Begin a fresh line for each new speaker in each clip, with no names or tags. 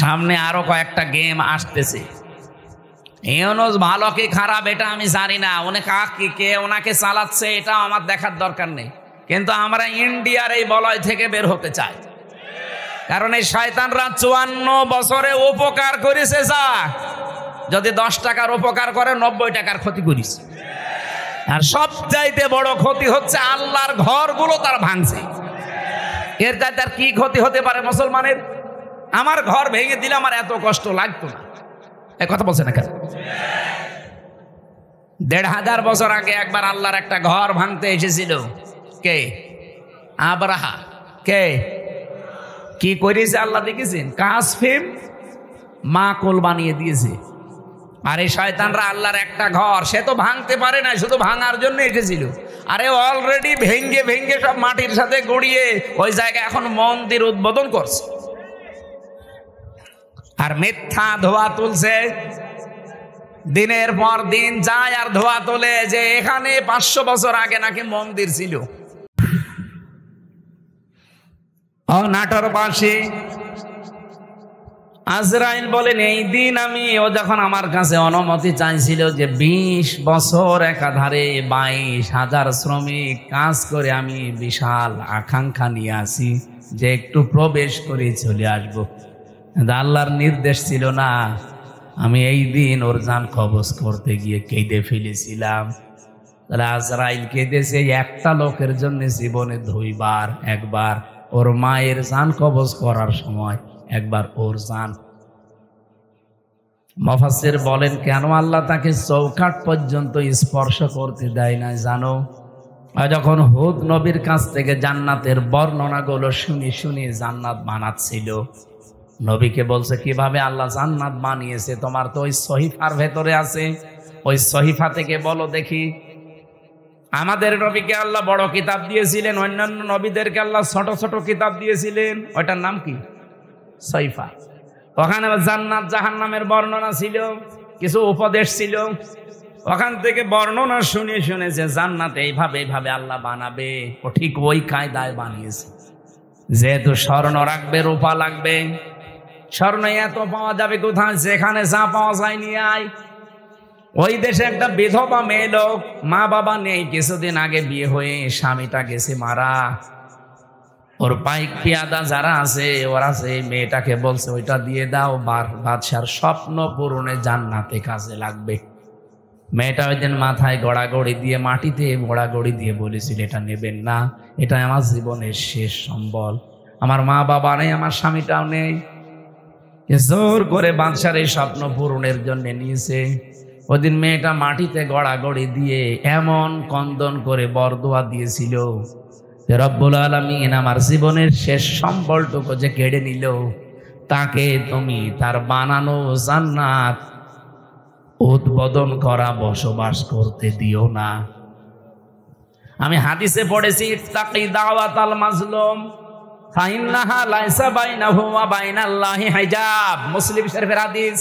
সামনে আরো কয়েকটা গেম আসতেছে। ইউনূস ভালো কি খারাপ এটা আমি জানি না, কে ওনাকে চালাচ্ছে এটা আমার দেখার দরকার নেই, কিন্তু আমরা ইন্ডিয়ার এই বলয় থেকে বের হতে চাই। কারণ এই শয়তানরা 54 বছরে উপকার করেছে, যা যদি 10 টাকার উপকার করে 90 টাকার ক্ষতি করেছে। আর সবচাইতে বড় ক্ষতি হচ্ছে আল্লাহর ঘরগুলো তার ভাঙছে। এর চাইতে আর কি ক্ষতি হতে পারে মুসলমানের? আমার ঘর ভেঙে দিলে আমার এত কষ্ট লাগতো না। এই কথা বলছে না কেন? 1500 বছর আগে একবার আল্লাহর একটা ঘর ভাঙতে এসেছিল। কে? আব্রাহা। কে? কি করেছে আল্লাহ দেখেছেন? কাসফিম মাকুল বানিয়ে দিয়েছে। আর এই শয়তানরা আল্লাহর একটা ঘর সে তো ভাঙতে পারে না, শুধু ভাঙার জন্য এসেছিল। আরে অলরেডি ভেঙ্গে ভেঙ্গে সব মাটির সাথে গড়িয়ে ওই জায়গায় এখন মন্দির উদ্বোধন করছে। আর মিথ্যা ধোয়া তুলছে, দিনের পর দিন যায় আর ধোয়া তোলে যে এখানে 500 বছর আগে নাকি মন্দির ছিল। নাটোর পাশে আজরাইল বলেন এই দিন ও যখন আমার কাছে অনুমতি চাইছিল যে 20 বছর একাধারে 22,000 শ্রমিক কাজ করে আমি বিশাল আকাঙ্ক্ষা নিয়ে আসি যে একটু প্রবেশ করে চলে আসবো, আল্লাহর নির্দেশ ছিল না। আমি এই দিন ওর জান কবজ করতে গিয়ে কেঁদে ফেলেছিলাম। তাহলে আজরাইল কেঁদেছে একটা লোকের জন্য জীবনে 2 বার, একবার ওর মায়ের জান কবজ করার সময়, একবার ওর জান। মুফাসসির বলেন কেন আল্লাহ তাকে চৌকাঠ পর্যন্ত স্পর্শ করতে দেয় না জানো? যখন হুদ নবীর কাছ থেকে জান্নাতের বর্ণনাগুলো শুনি শুনি জান্নাত বানাচ্ছিল, নবীকে বলছে কিভাবে আল্লাহ জান্নাত বানিয়েছে, তোমার তো ওই সহিফার ভেতরে আছে, ওই সহিফা থেকে বলো দেখি। আমাদের নবীকে আল্লাহ বড় কিতাব দিয়েছিলেন, অন্যান্য নবীদেরকে আল্লাহ ছোট ছোট কিতাব দিয়েছিলেন। ওইটার নাম কি? সহিফা। ওখানে জান্নাত জাহান্নামের বর্ণনা ছিল, কিছু উপদেশ ছিল। ওখান থেকে বর্ণনা শুনে শুনে যে জান্নাত এইভাবে এইভাবে আল্লাহ বানাবে, ও ঠিক ওই কায়দায় বানিয়েছে। যেহেতু স্বর্ণ রাখবে, রূপা লাগবে, স্বর্ণ এত পাওয়া যাবে কোথায়? যেখানে যা পাওয়া যায় নিয়ে আয়। ওই দেশে একটা বিধবা মেয়ে লোক, মা বাবা নেই, কিছুদিন আগে বিয়ে হয়ে স্বামীটা গেছে মারা। ওর পাইক পিয়াদা যারা আছে ওরা সেই মেয়েটাকে বলছে ওইটা দিয়ে দাও, বাদশার স্বপ্ন পূরণে জান্নাতে কাজে লাগবে। মেয়েটা ওই দিন মাথায় গড়াগড়ি দিয়ে, মাটিতে গড়াগড়ি দিয়ে বলেছিল এটা নেবেন না, এটা আমার জীবনের শেষ সম্বল, আমার মা বাবা নেই, আমার স্বামীটাও নেই। জোর করে বাদশার এই স্বপ্ন পূরণের জন্য নিয়েছে। ওদিন মেয়েটা মাটিতে গড়াগড়ি দিয়ে এমন কন্দন করে বরদোয়া দিয়েছিল, রব্বুল আলামিন আমার জীবনের শেষ সম্বলটুকু যে কেড়ে নিল, তাকে তুমি তার বানানো জান্নাত উদ্বোধন করা বসবাস করতে দিও না। আমি হাদিসে পড়েছি ইত্তাকি দাওয়াতাল মাজলুম ফাইন্নাহা লাইসা বাইনাহু ওয়া বাইনাল্লাহি হিজাব। মুসলিম শরীফের হাদিস।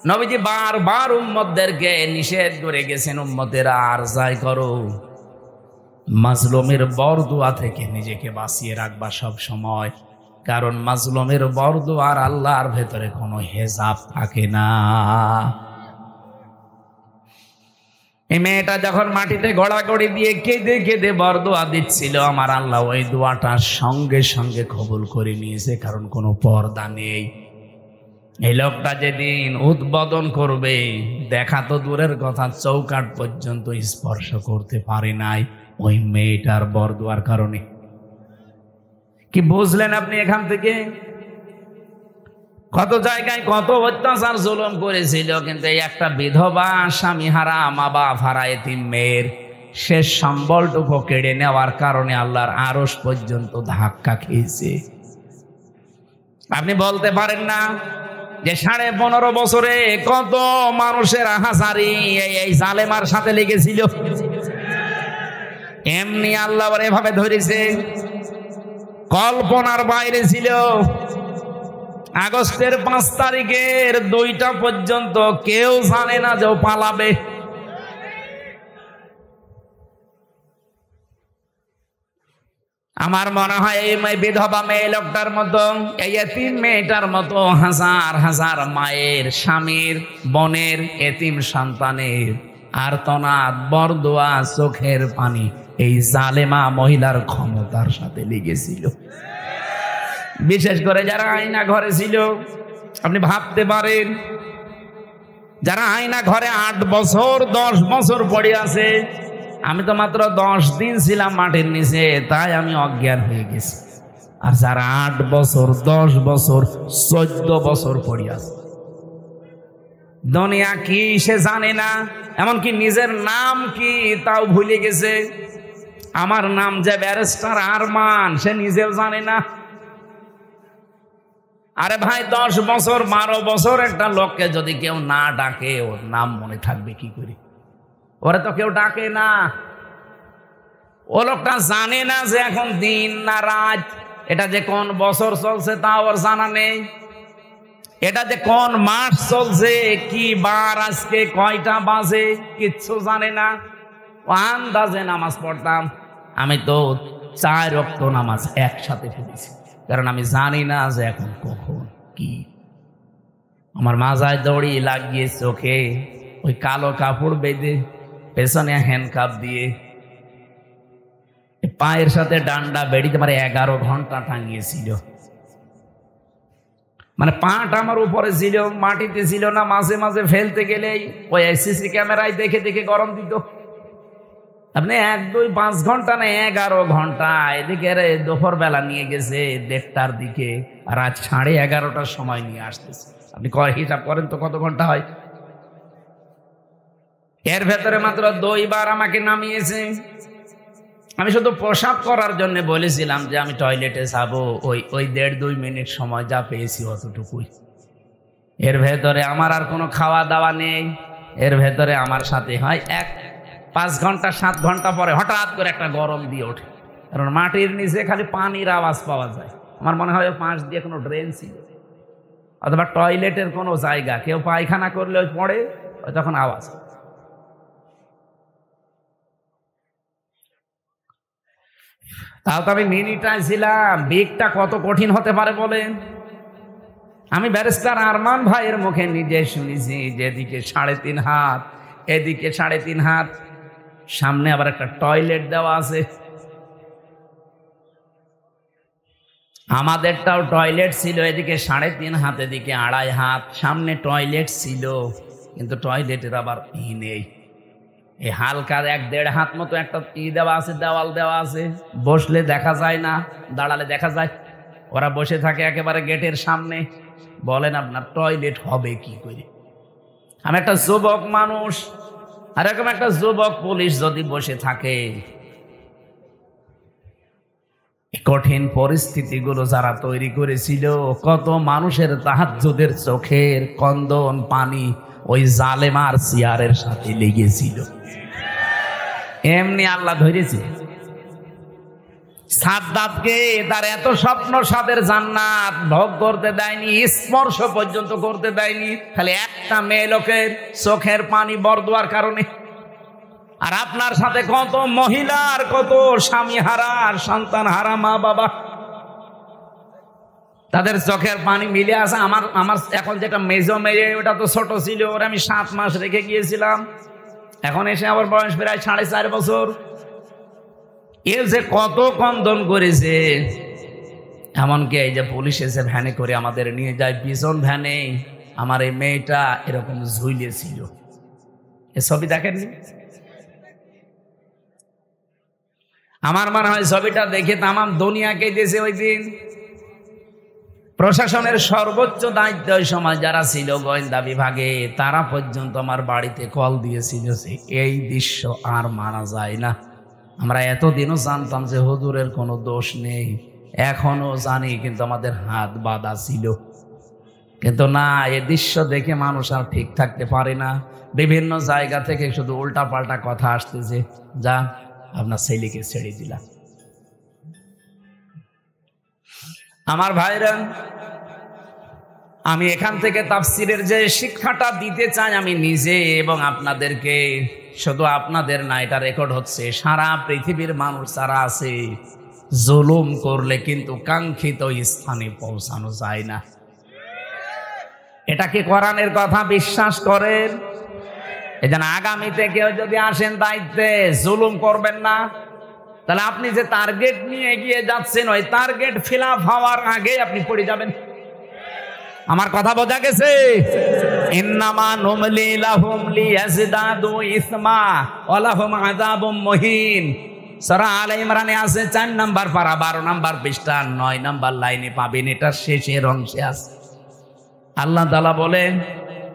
নবীজি বারবার উম্মতদেরকে নিষেধ করে গেছেন, উম্মতেরা আর যাই করো, মাজলুমের বরদোয়া থেকে নিজেকে বাঁচিয়ে রাখবা সব সময়, কারণ মাজলুমের বরদোয়ার আল্লাহর ভেতরে কোনো হেজাব থাকে না। এই মেয়েটা যখন মাটিতে গড়াগড়ি দিয়ে কেঁদে কেঁদে বরদোয়া দিচ্ছিল, আমার আল্লাহ ওই দোয়াটা সঙ্গে সঙ্গে কবুল করে নিয়েছে, কারণ কোনো পর্দা নেই। এই লোকটা যেদিন উদ্বোধন করবে, দেখা তো দূরের কথা, চৌকাঠ পর্যন্ত স্পর্শ করতে পারে নাই ওই মেয়েটার বরদোয়ার কারণে। কি বুঝলেন আপনি এখান থেকে? কত জায়গায় কত অত্যাচার জুলুম করেছিল, কিন্তু এই একটা বিধবা স্বামী হারা মা বাপ হারা এতিম মেয়ের শেষ সম্বলটুকু কেড়ে নেওয়ার কারণে আল্লাহর আরশ পর্যন্ত ধাক্কা খেয়েছে। আপনি বলতে পারেন না যে 15.5 বছরে কত মানুষের হাজারি এই জালেমার সাথে লেগেছিল, এমনি আল্লাহ এভাবে ধরেছে, কল্পনার বাইরে ছিল। আগস্টের 5 তারিখের 2টা পর্যন্ত কেউ জানে না যে ও পালাবে। আমার মনে হয় এই বিধবা মেয়ে লোকটার মতো, এই এতিম মেয়েটার মতো হাজার হাজার মায়ের, স্বামীর, বোনের, এতিম সন্তানের আর্তনাদ, বরদোয়া, চোখের পানি এই জালেমা মহিলার ক্ষমতার সাথে লেগেছিল। বিশেষ করে যারা আয়না ঘরে ছিল, আপনি ভাবতে পারেন যারা আয়না ঘরে 8 বছর 10 বছর পড়ে আছে। আমি তো মাত্র 10 দিন ছিলাম মাটির নিচে, তাই আমি অজ্ঞান হয়ে গেছি। আর যারা 8 বছর 10 বছর 14 বছর পড়ে আছে, দুনিয়া কি সে জানে না, এমনকি নিজের নাম কি তাও ভুলে গেছে। আমার নাম যে ব্যারিস্টার আরমান, সে নিজেও জানে না। আরে ভাই, 10 বছর 12 বছর একটা লোককে যদি কেউ না ডাকে, ওর নাম মনে থাকবে কি করে? ওরা তো কেউ ডাকে না। ও লোকটা জানে না যে এখন দিন না রাত, এটা যে কোন বছর চলছে তা ওর জানা নেই, এটা যে কোন মাস চলছে, কি বার আজকে, কয়টা বাজে, কিচ্ছু জানে না। ও আন্দাজে নামাজ পড়তাম। আমি তো 4 ওয়াক্ত নামাজ একসাথে পড়েছি, কারণ আমি জানি না যে এখন কখন কি। আমার মাজায় দড়ি লাগিয়ে, চোখে ওই কালো কাপড় বেঁধে, পেছনে হ্যান্ডকাপ দিয়ে, পায়ের সাথে ডান্ডা বেড়িতে মানে 11 ঘন্টা টাঙিয়েছিল। মানে পাটা আমার উপরে ছিল, মাটিতে ছিল না। মাঝে মাঝে ফেলতে গেলেই ওই সিসি ক্যামেরায় দেখে দেখে গরম দিত। আপনি 1, 2, 5 ঘন্টা না, 11 ঘন্টা। এদিকে দুপুর বেলা নিয়ে গেছে 1:30টার দিকে, আর রাত 11:30টার সময় নিয়ে আসতেছে। আপনি হিসাব করেন তো কত ঘন্টা হয়। এর ভেতরে মাত্র 2 বার আমাকে নামিয়েছে। আমি শুধু প্রসাব করার জন্য বলেছিলাম যে আমি টয়লেটে যাবো, ওই 1.5-2 মিনিট সময় যা পেয়েছি অতটুকুই। এর ভেতরে আমার আর কোনো খাওয়া দাওয়া নেই। এর ভেতরে আমার সাথে হয় 5 ঘন্টা 7 ঘন্টা পরে হঠাৎ করে একটা গরম দিয়ে ওঠে, কারণ মাটির নিচে খালি পানির আওয়াজ পাওয়া যায়। আমার মনে হয় পাশ দিয়ে কোনো ড্রেন ছিল, অথবা টয়লেটের কোনো জায়গা, কেউ পায়খানা করলে ওই পড়ে, তখন আওয়াজ। তাও তো আমি মিনিটায় ছিলাম। বিগটা কত কঠিন হতে পারে বলেন? আমি ব্যারিস্টার আরমান ভাইয়ের মুখে নিজে শুনেছি, যেদিকে 3.5 হাত, এদিকে 3.5 হাত, সামনে আবার একটা টয়লেট দেওয়া আছে। আমাদেরটাও টয়লেট ছিল, এদিকে 3.5 হাত, এদিকে 2.5 হাত, সামনে টয়লেট ছিল, কিন্তু টয়লেটের আবার নেই। এই হালকা 1-1.5 হাত মতো একটা দেওয়া আছে, দেওয়াল দেওয়া আছে। বসলে দেখা যায় না, দাঁড়ালে দেখা যায়। ওরা বসে থাকে একেবারে গেটের সামনে। বলেন আপনার টয়লেট হবে কি করে? আমি একটা যুবক মানুষ, আর এরকম একটা যুবক পুলিশ যদি বসে থাকে, কঠিন পরিস্থিতিগুলো যারা তৈরি করেছিল, কত মানুষের তাহাজ্জুদের চোখের কন্দন পানি ওই জালেমার চেয়ারের সাথে লেগেছিল। এমনি আল্লাহ ধরেছে। সাদ্দাতকে তার এত স্বপ্ন সাদের জান্নাত ভোগ করতে দেয়নি, স্পর্শ পর্যন্ত করতে দেয়নি, খালি একটা মেয়ে লোকের চোখের পানি বরদোয়ার কারণে। আর আপনার সাথে কত মহিলার, কত স্বামী হারা, সন্তান হারা মা বাবা, তাদের চোখের পানি মিলে আছে। আমার এখন যেটা মেজো মেয়ে, ওটা তো ছোট ছিল, ওরা আমি 7 মাস রেখে গিয়েছিলাম। এখন এসে আমার বয়স প্রায় 4.5 বছর। এর যে কত কন্দন করেছে, এমনকি এই যে পুলিশ এসে ভ্যানে করে আমাদের নিয়ে যায়, পিছন ভ্যানে আমার এই মেয়েটা এরকম ঝুলিয়েছিল। এ ছবি দেখেননি? আমার মনে হয় ছবিটা দেখে তামাম দুনিয়াকে দিয়েছে ওই দিন। প্রশাসনের সর্বোচ্চ দায়িত্ব ওই সময় যারা ছিল গোয়েন্দা বিভাগে, তারা পর্যন্ত আমার বাড়িতে কল দিয়েছিল যে এই দৃশ্য আর মানা যায় না। আমরা এতদিনও জানতাম যে হুজুরের কোনো দোষ নেই, এখনো জানি, কিন্তু আমাদের হাত বাঁধা ছিল। কিন্তু না, এই দৃশ্য দেখে মানুষ আর ঠিক থাকতে পারে না। বিভিন্ন জায়গা থেকে শুধু উল্টা পাল্টা কথা আসতেছে, যা আপনার ছেলেকে ছেড়ে দিলাম। আমার ভাইরা, আমি এখান থেকে তাফসিরের যে শিক্ষাটা দিতে চাই আমি নিজে এবং আপনাদেরকে, শুধু আপনাদের না, এটা রেকর্ড হচ্ছে, সারা পৃথিবীর মানুষ যারা আছে জুলুম করলে কিন্তু কাঙ্ক্ষিত স্থানে পৌঁছানো যায় না। এটা কি কোরআনের কথা বিশ্বাস করেন? এজন্য আগামীতে কেউ যদি আসেন দায়িত্বে, জুলুম করবেন না। তাহলে আপনি যে টার্গেট নিয়ে এগিয়ে যাচ্ছেন, ওই টার্গেট ফিল আপ হওয়ার আগে আপনি পড়ে যাবেন। আমার কথা বোঝা গেছে? ইন্নামা নুমলি লাহুম লিয়াজদাদু ইসমা ওয়া লাহুম আযাবুম মুহিন। সূরা আলে ইমরানে আছে 4 নাম্বার পারা 12 নাম্বার পৃষ্ঠা 9 নাম্বার লাইনে পাবেন, এটা শেষের অংশে আছে। আল্লাহ তাআলা বলেন,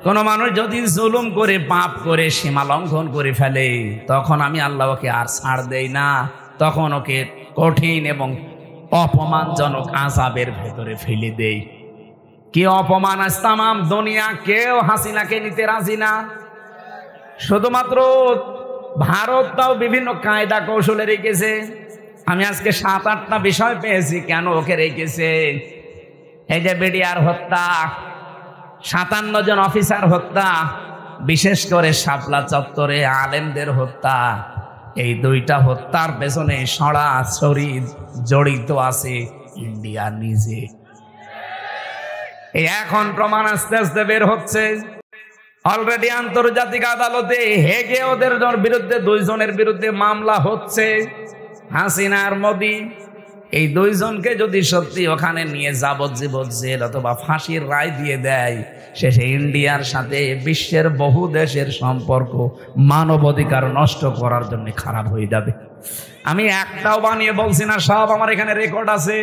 কোন মানুষ যদি জুলুম করে, পাপ করে, সীমা লঙ্ঘন করে ফেলে, তখন আমি আল্লাহ ওকে আর ছাড় দেই না, তখন ওকে কঠিন এবং অপমানজনক আযাবের ভেতরে ফেলে দেই। কি অপমান! আজ তামাম দুনিয়া কেউ হাসিনাকে নিতে রাজি না। শুধুমাত্র ভারত তাও বিভিন্ন কায়দা কৌশলে রেখেছে। আমি আজকে 7-8টা বিষয় পেয়েছি কেন ওকে রেখেছে। এই যে বিডিআর হত্যা, 57 জন অফিসার হত্যা, বিশেষ করে শাপলা চত্বরে আলেমদের হত্যা, এই 2টা হত্যার পেছনে সরাসরি জড়িত আছে ইন্ডিয়া নিজে। এখন প্রমাণ আস্তে আস্তে বের হচ্ছে। অলরেডি আন্তর্জাতিক আদালতে হেগে ওদের বিরুদ্ধে 2 জনের বিরুদ্ধে মামলা হচ্ছে। হাসিনা আর মোদি, এই 2 জনকে যদি সত্যি ওখানে নিয়ে যাবজ্জীবন জেল অথবা ফাঁসির রায় দিয়ে দেয়, শেষে ইন্ডিয়ার সাথে বিশ্বের বহু দেশের সম্পর্ক মানবাধিকার নষ্ট করার জন্য খারাপ হয়ে যাবে। আমি একটাও বানিয়ে বলছি না, সব আমার এখানে রেকর্ড আছে,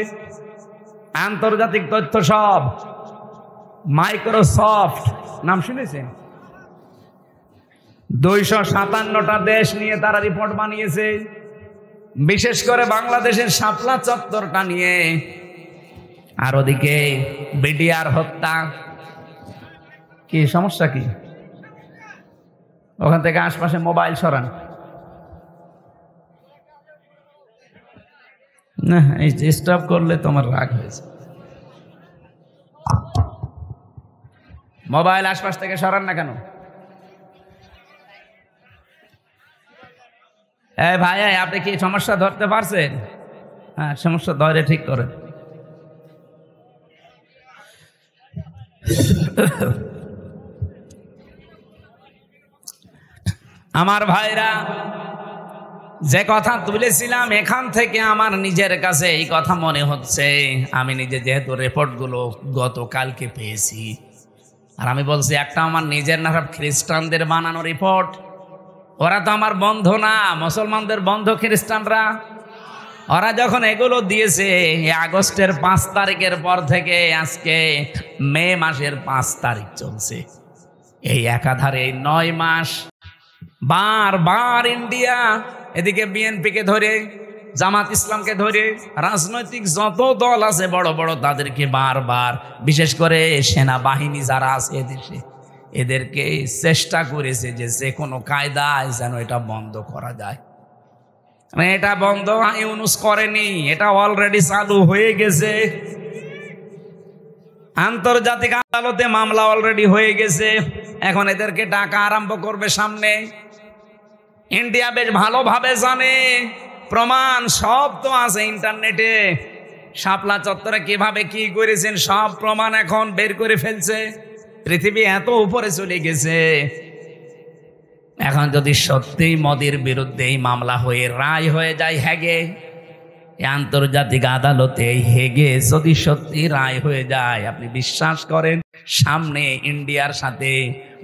আন্তর্জাতিক তথ্য সব। মাইক্রোসফট নাম শুনেছেন? 257টা দেশ নিয়ে তারা রিপোর্ট বানিয়েছে, বিশেষ করে বাংলাদেশের শাপলা চত্বরটা নিয়ে। আর ওদিকে বিডিআর হত্যা। কি সমস্যা? কি ওখান থেকে আশপাশে মোবাইল সরান না, এই স্টপ করলে তোমার রাগ হয়েছে। মোবাইল আশপাশ থেকে সরান না কেন? ভাই আপনি কি সমস্যা ধরতে পারছেন? হ্যাঁ, সমস্যা ধরে ঠিক করেন। আমার ভাইরা, যে কথা তুলেছিলাম এখান থেকে আমার নিজের কাছে এই কথা মনে হচ্ছে। আমি নিজে যেহেতু রিপোর্টগুলো গতকালকে পেয়েছি, আর আমি বলছি একটা আমার নিজের না, খ্রিস্টানদের বানানো রিপোর্ট। ওরা তো আমার বন্ধু না, মুসলমানদের বন্ধু খ্রিস্টানরা। ওরা যখন এগুলো দিয়েছে আগস্টের 5 তারিখের পর থেকে আজকে মে মাসের 5 তারিখ চলছে, এই একাধারে এই 9 মাস বারবার ইন্ডিয়া এদিকে বিএনপিকে ধরে, জামাত ইসলামকে ধরে, রাজনৈতিক যত দল আছে বড় বড় তাদেরকে বারবার, বিশেষ করে সেনাবাহিনী যারা আছে এদেশে, এদেরকে চেষ্টা করেছে যে কোনো কায়দায় যেন এটা বন্ধ করা যায়। এটা বন্ধ ইউনুস করেনি, এটা অলরেডি চালু হয়ে গেছে। আন্তর্জাতিক আদালতে মামলা অলরেডি হয়ে গেছে, এখন এদেরকে ডাকা আরম্ভ করবে সামনে। ইন্ডিয়া বেশ ভালোভাবে জানে, প্রমাণ সব তো আছে ইন্টারনেটে। শাপলা চত্বরে কিভাবে কি করেছেন সব প্রমাণ এখন বের করে ফেলছে। পৃথিবী এত উপরে চলে গেছে। এখন যদি সত্যিই মোদির বিরুদ্ধে এই মামলা হয়ে রায় হয়ে যায় হেগে, আন্তর্জাতিক আদালতে হেগে যদি সত্যি রায় হয়ে যায়, আপনি বিশ্বাস করেন সামনে ইন্ডিয়ার সাথে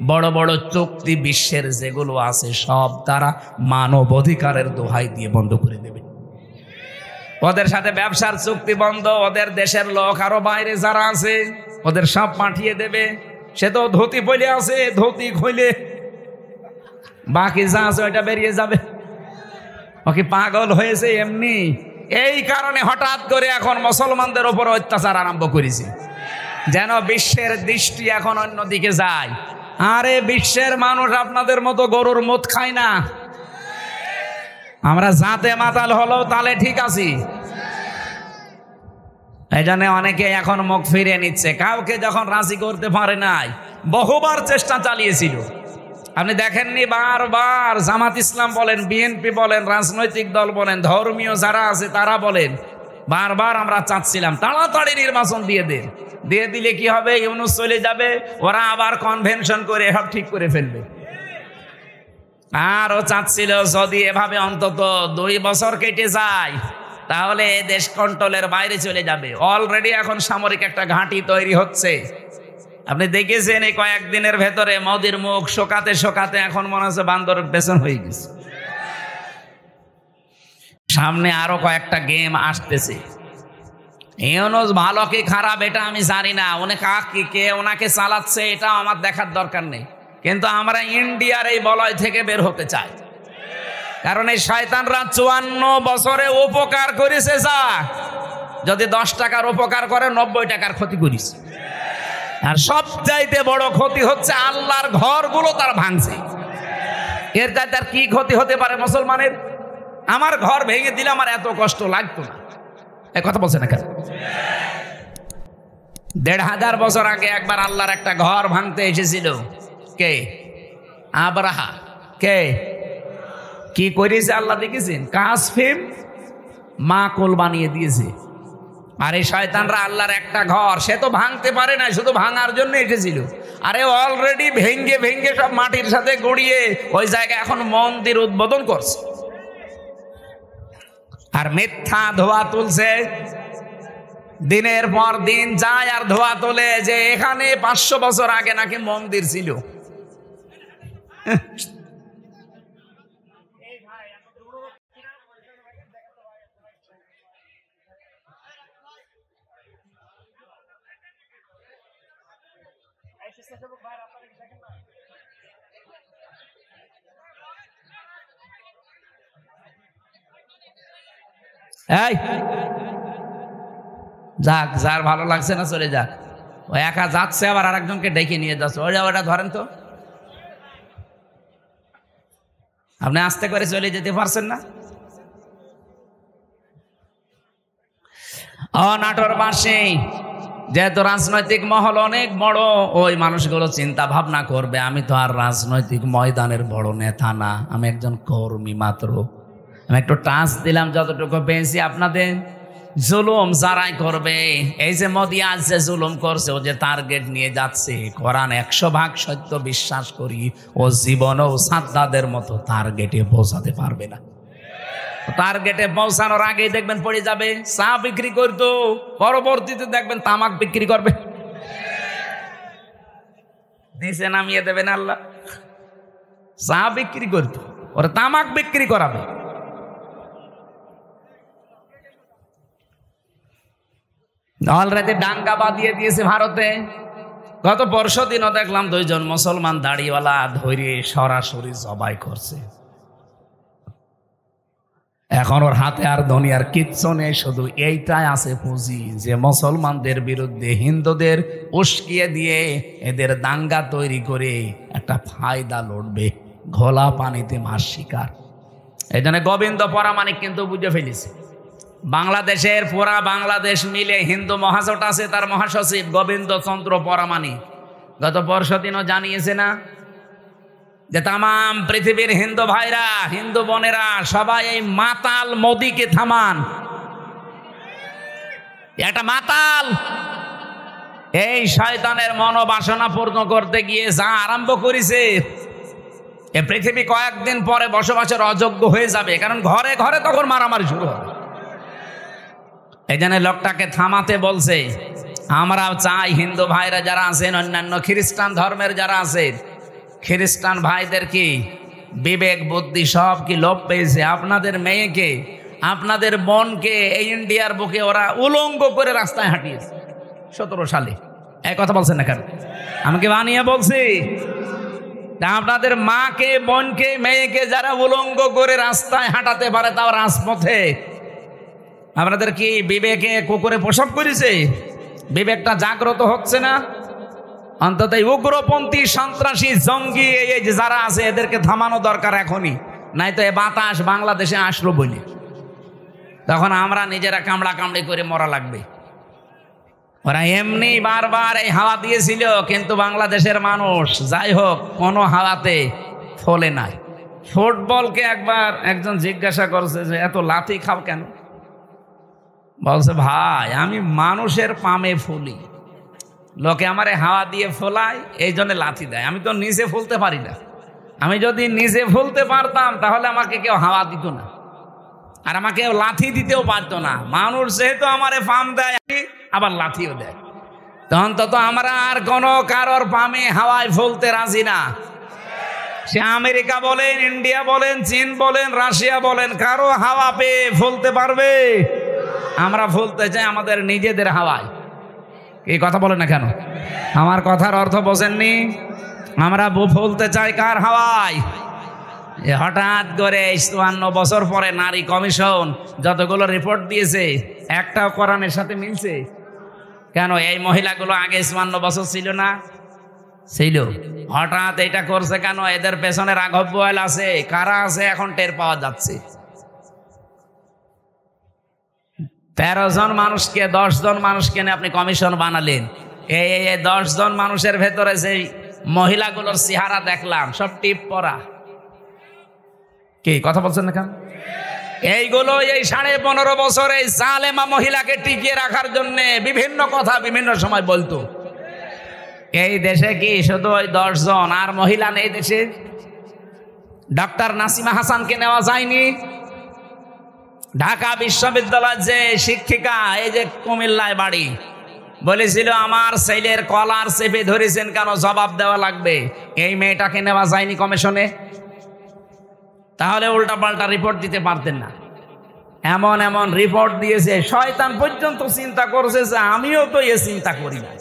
বড় বড় চুক্তি বিশ্বের যেগুলো আছে সব তারা মানব অধিকারের দোহাই দিয়ে বন্ধ করে দেবে। ওদের সাথে ব্যবসার চুক্তি বন্ধ, ওদের দেশের লোক আরো বাইরে যারা আছে ওদের সব পাঠিয়ে দেবে। সে তো ধুতি পইলে আছে, ধুতি খুলে বাকি যা আছে ওইটা বেরিয়ে যাবে। ওকে পাগল হয়েছে এমনি। এই কারণে হঠাৎ করে এখন মুসলমানদের উপর অত্যাচার আরম্ভ করেছে, যেন বিশ্বের দৃষ্টি এখন অন্যদিকে যায়। আরে বিশ্বের মানুষ আপনাদের মতো গরুর মদ খায় না, আমরা জাতে মাতাল হলেও তাহলে ঠিক আছি। এই জন্য অনেকে এখন মুখ ফিরিয়ে নিচ্ছে। কাউকে যখন রাজি করতে পারে নাই, বহুবার চেষ্টা চালিয়েছিল। আপনি দেখেননি, বারবার জামাত ইসলাম বলেন, বিএনপি বলেন, রাজনৈতিক দল বলেন, ধর্মীয় যারা আছে তারা বলেন, বারবার আমরা চাচ্ছিলাম তাড়াতাড়ি নির্বাচন দিয়ে দিলে কি হবে, ইউনূস চলে যাবে, ওরা আবার কনভেনশন করে সব ঠিক করে ফেলবে। আর ও চাচ্ছিল যদি এভাবে অন্তত 2 বছর কেটে যায় তাহলে দেশ কন্ট্রোলের বাইরে চলে যাবে। অলরেডি এখন সামরিক একটা ঘাঁটি তৈরি হচ্ছে। আপনি দেখেছেন এই কয়েকদিনের ভেতরে মোদির মুখ শোকাতে শোকাতে এখন মনে হচ্ছে বান্দরের পেছন হয়ে গেছে। সামনে আরো কয়েকটা গেম আসতেছে। ইউনূস ভালো কি খারাপ এটা আমি জানি না, কে ওনাকে চালাচ্ছে এটা আমার দেখার দরকার নেই, কিন্তু আমরা ইন্ডিয়ার এই বলয় থেকে বের হতে চাই। কারণ এই শয়তানরা 54 বছরে উপকার করেছে, যা যদি 10 টাকার উপকার করে 90 টাকার ক্ষতি করেছে। আর সবচাইতে বড় ক্ষতি হচ্ছে আল্লাহর ঘরগুলো তার ভাঙছে। এর চাইতে আর কি ক্ষতি হতে পারে মুসলমানের? আমার ঘর ভেঙে দিলে আমার এত কষ্ট লাগতো না। এই কথা বলছে না কেন? 1500 বছর আগে একবার আল্লাহর একটা ঘর ভাঙতে এসেছিল। কে? আব্রাহা। কে কি করেছে আল্লাহ দেখেছেন? কাসফিম মাকুল বানিয়ে দিয়েছে। আর এই শয়তানরা আল্লাহর একটা ঘর সে তো ভাঙতে পারে না, শুধু ভাঙার জন্য এসেছিল। আরে অলরেডি ভেঙ্গে ভেঙ্গে সব মাটির সাথে গড়িয়ে ওই জায়গায় এখন মন্দির উদ্বোধন করছে। আর মিথ্যা ধোয়া তুলছে, দিনের পর দিন যায় আর ধোয়া তোলে যে এখানে 500 বছর আগে নাকি মন্দির ছিল। এই যাক, যার ভালো লাগছে না চলে যাক। ও একা যাচ্ছে আবার আরেকজনকে ডেকে নিয়ে যাচ্ছে। ওটা ধরেন তো, আপনি আস্তে করে চলে যেতে পারছেন না? নাটোরবাসী যেহেতু রাজনৈতিক মহল অনেক বড়, ওই মানুষগুলো চিন্তা ভাবনা করবে আমি তো আর রাজনৈতিক ময়দানের বড় নেতা না, আমি একজন কর্মী মাত্র। আমি একটু টাচ দিলাম যতটুকু পেয়েছি আপনাদের। জুলুম যারাই করবে, এই যে মোদি আজ যে জুলুম করছে, ও যে টার্গেট নিয়ে যাচ্ছে, কোরআন 100% সত্য বিশ্বাস করি, ও জীবনেও সাদ্দাদের মতো টার্গেটে পৌঁছাতে পারবে না। টার্গেটে পৌঁছানোর আগেই দেখবেন পড়ে যাবে। চা বিক্রি করতো, পরবর্তীতে দেখবেন তামাক বিক্রি করবে, নিচে নামিয়ে দেবেন আল্লাহ। চা বিক্রি করতো, ওরা তামাক বিক্রি করাবে। অলরেডি ডাঙ্গা বাঁধিয়ে দিয়েছে ভারতে। গত পরশু দিনও দেখলাম 2 জন মুসলমান দাড়িওয়ালা ধরে সরাসরি জবাই করছে। এখন ওর হাতে আর দুনিয়ার কিচ্ছু নেই, শুধু এইটাই আছে পুঁজি যে মুসলমানদের বিরুদ্ধে হিন্দুদের উস্কিয়ে দিয়ে এদের দাঙ্গা তৈরি করে একটা ফায়দা লড়বে, ঘোলা পানিতে মাছ শিকার। এই জন্য গোবিন্দ পরামানিক কিন্তু বুঝে ফেলেছে, বাংলাদেশের পুরা বাংলাদেশ মিলে হিন্দু মহাজোট আছে, তার মহাসচিব গোবিন্দ চন্দ্র পরামানিক গত পরশু দিনও জানিয়েছে না যে তামাম পৃথিবীর হিন্দু ভাইরা, হিন্দু বোনেরা সবাই এই মাতাল মোদিকে থামান। একটা মাতাল এই শয়তানের মনোবাসনা পূর্ণ করতে গিয়ে যা আরম্ভ করেছে, এ পৃথিবী কয়েকদিন পরে বসবাসের অযোগ্য হয়ে যাবে, কারণ ঘরে ঘরে তখন মারামারি শুরু হবে। এই জন্য লোকটাকে থামাতে বলছে। আমরাও চাই হিন্দু ভাইরা যারা আছেন, অন্যান্য খ্রিস্টান ধর্মের যারা আছেন, খ্রিস্টান ভাইদের কি বিবেক বুদ্ধি সব কি লোপ পেয়েছে? আপনাদের মেয়েকে, আপনাদের বোনকে এই ইন্ডিয়ার বুকে ওরা উলঙ্গ করে রাস্তায় হাঁটিয়েছে 17 সালে। এই কথা বলছেন না কেন? আমাকে বানিয়ে বলছি। আপনাদের মাকে, বোনকে, মেয়েকে যারা উলঙ্গ করে রাস্তায় হাঁটাতে পারে, তাও রাজপথে, আপনাদের কি বিবেকে কুকুরে প্রসব করেছে? বিবেকটা জাগ্রত হচ্ছে না? অন্তত উগ্রপন্থী, সন্ত্রাসী, জঙ্গি এই যে যারা আছে, এদেরকে থামানো দরকার এখনই, নাই তো এ বাতাস বাংলাদেশে আসলো বলে তখন আমরা নিজেরা কামড়া কামড়ি করে মরা লাগবে। ওরা এমনি বারবার এই হাওয়া দিয়েছিল, কিন্তু বাংলাদেশের মানুষ যাই হোক কোনো হাওয়াতে ফলে নাই। ফুটবলকে একবার একজন জিজ্ঞাসা করছে যে এত লাথি খাও কেন? বলছে ভাই আমি মানুষের পামে ফুলি, লোকে আমারে হাওয়া দিয়ে ফোলায়, এই জন্য লাথি দেয়। আমি তো নিজে ফুলতে পারি না, আমি যদি নিজে ফুলতে পারতাম তাহলে আমাকে কেউ হাওয়া দিত না, আর আমাকে কেউ লাথি দিতেও পারতো না। মানুষ যেহেতু আমারে পাম দেয় আবার লাথিও দেয়, তখন তো আমরা আর কোনো কারোর পামে হাওয়ায় ফুলতে রাজি না। সে আমেরিকা বলেন, ইন্ডিয়া বলেন, চীন বলেন, রাশিয়া বলেন, কারো হাওয়া পেয়ে ফুলতে পারবে? আমরা ফুলতে চাই আমাদের নিজেদের হাওয়ায়। এই কথা বলেন না কেন? আমার কথার অর্থ বোঝেননি? আমরা ফুলতে চাই কার হাওয়ায়? হঠাৎ করে ৫৪ বছর পরে নারী কমিশন যতগুলো রিপোর্ট দিয়েছে একটাও কোরআনের সাথে মিলছে? কেন এই মহিলাগুলো আগে ৫৪ বছর ছিল না? ছিল। হঠাৎ এটা করছে কেন? এদের পেছনে রাঘব বোয়াল আছে, কারা আছে এখন টের পাওয়া যাচ্ছে। ১৩ জন মানুষকে ১০ জন মানুষকে নিয়ে আপনি কমিশন বানালেন। এই ১০ জন মানুষের ভেতরে যে মহিলাগুলোর চেহারা দেখলাম সব টিপ পরা। কি কথা বলছেন না কেন? এইগুলো এই ১৫.৫ বছর এই জালেমা মহিলাকে টিকিয়ে রাখার জন্য বিভিন্ন কথা বিভিন্ন সময় বলতো। এই দেশে কি শুধু ওই ১০ জন আর মহিলা নেই দেশে? ডক্টর নাসিমা হাসানকে নেওয়া যায়নি? ঢাকা বিশ্ববিদ্যালয়ের যে শিক্ষিকা, এই যে কুমিল্লায় বাড়ি, বলেছিল আমার ছেলের কলার চেপে ধরেছেন কেন, জবাব দেওয়া লাগবে। এই মেয়েটাকে নেওয়া যায়নি কমিশনে? তাহলে উল্টা পাল্টা রিপোর্ট দিতে পারতেন না? এমন এমন রিপোর্ট দিয়েছে, শয়তান পর্যন্ত চিন্তা করছে যে আমিও তো এ চিন্তা করি না।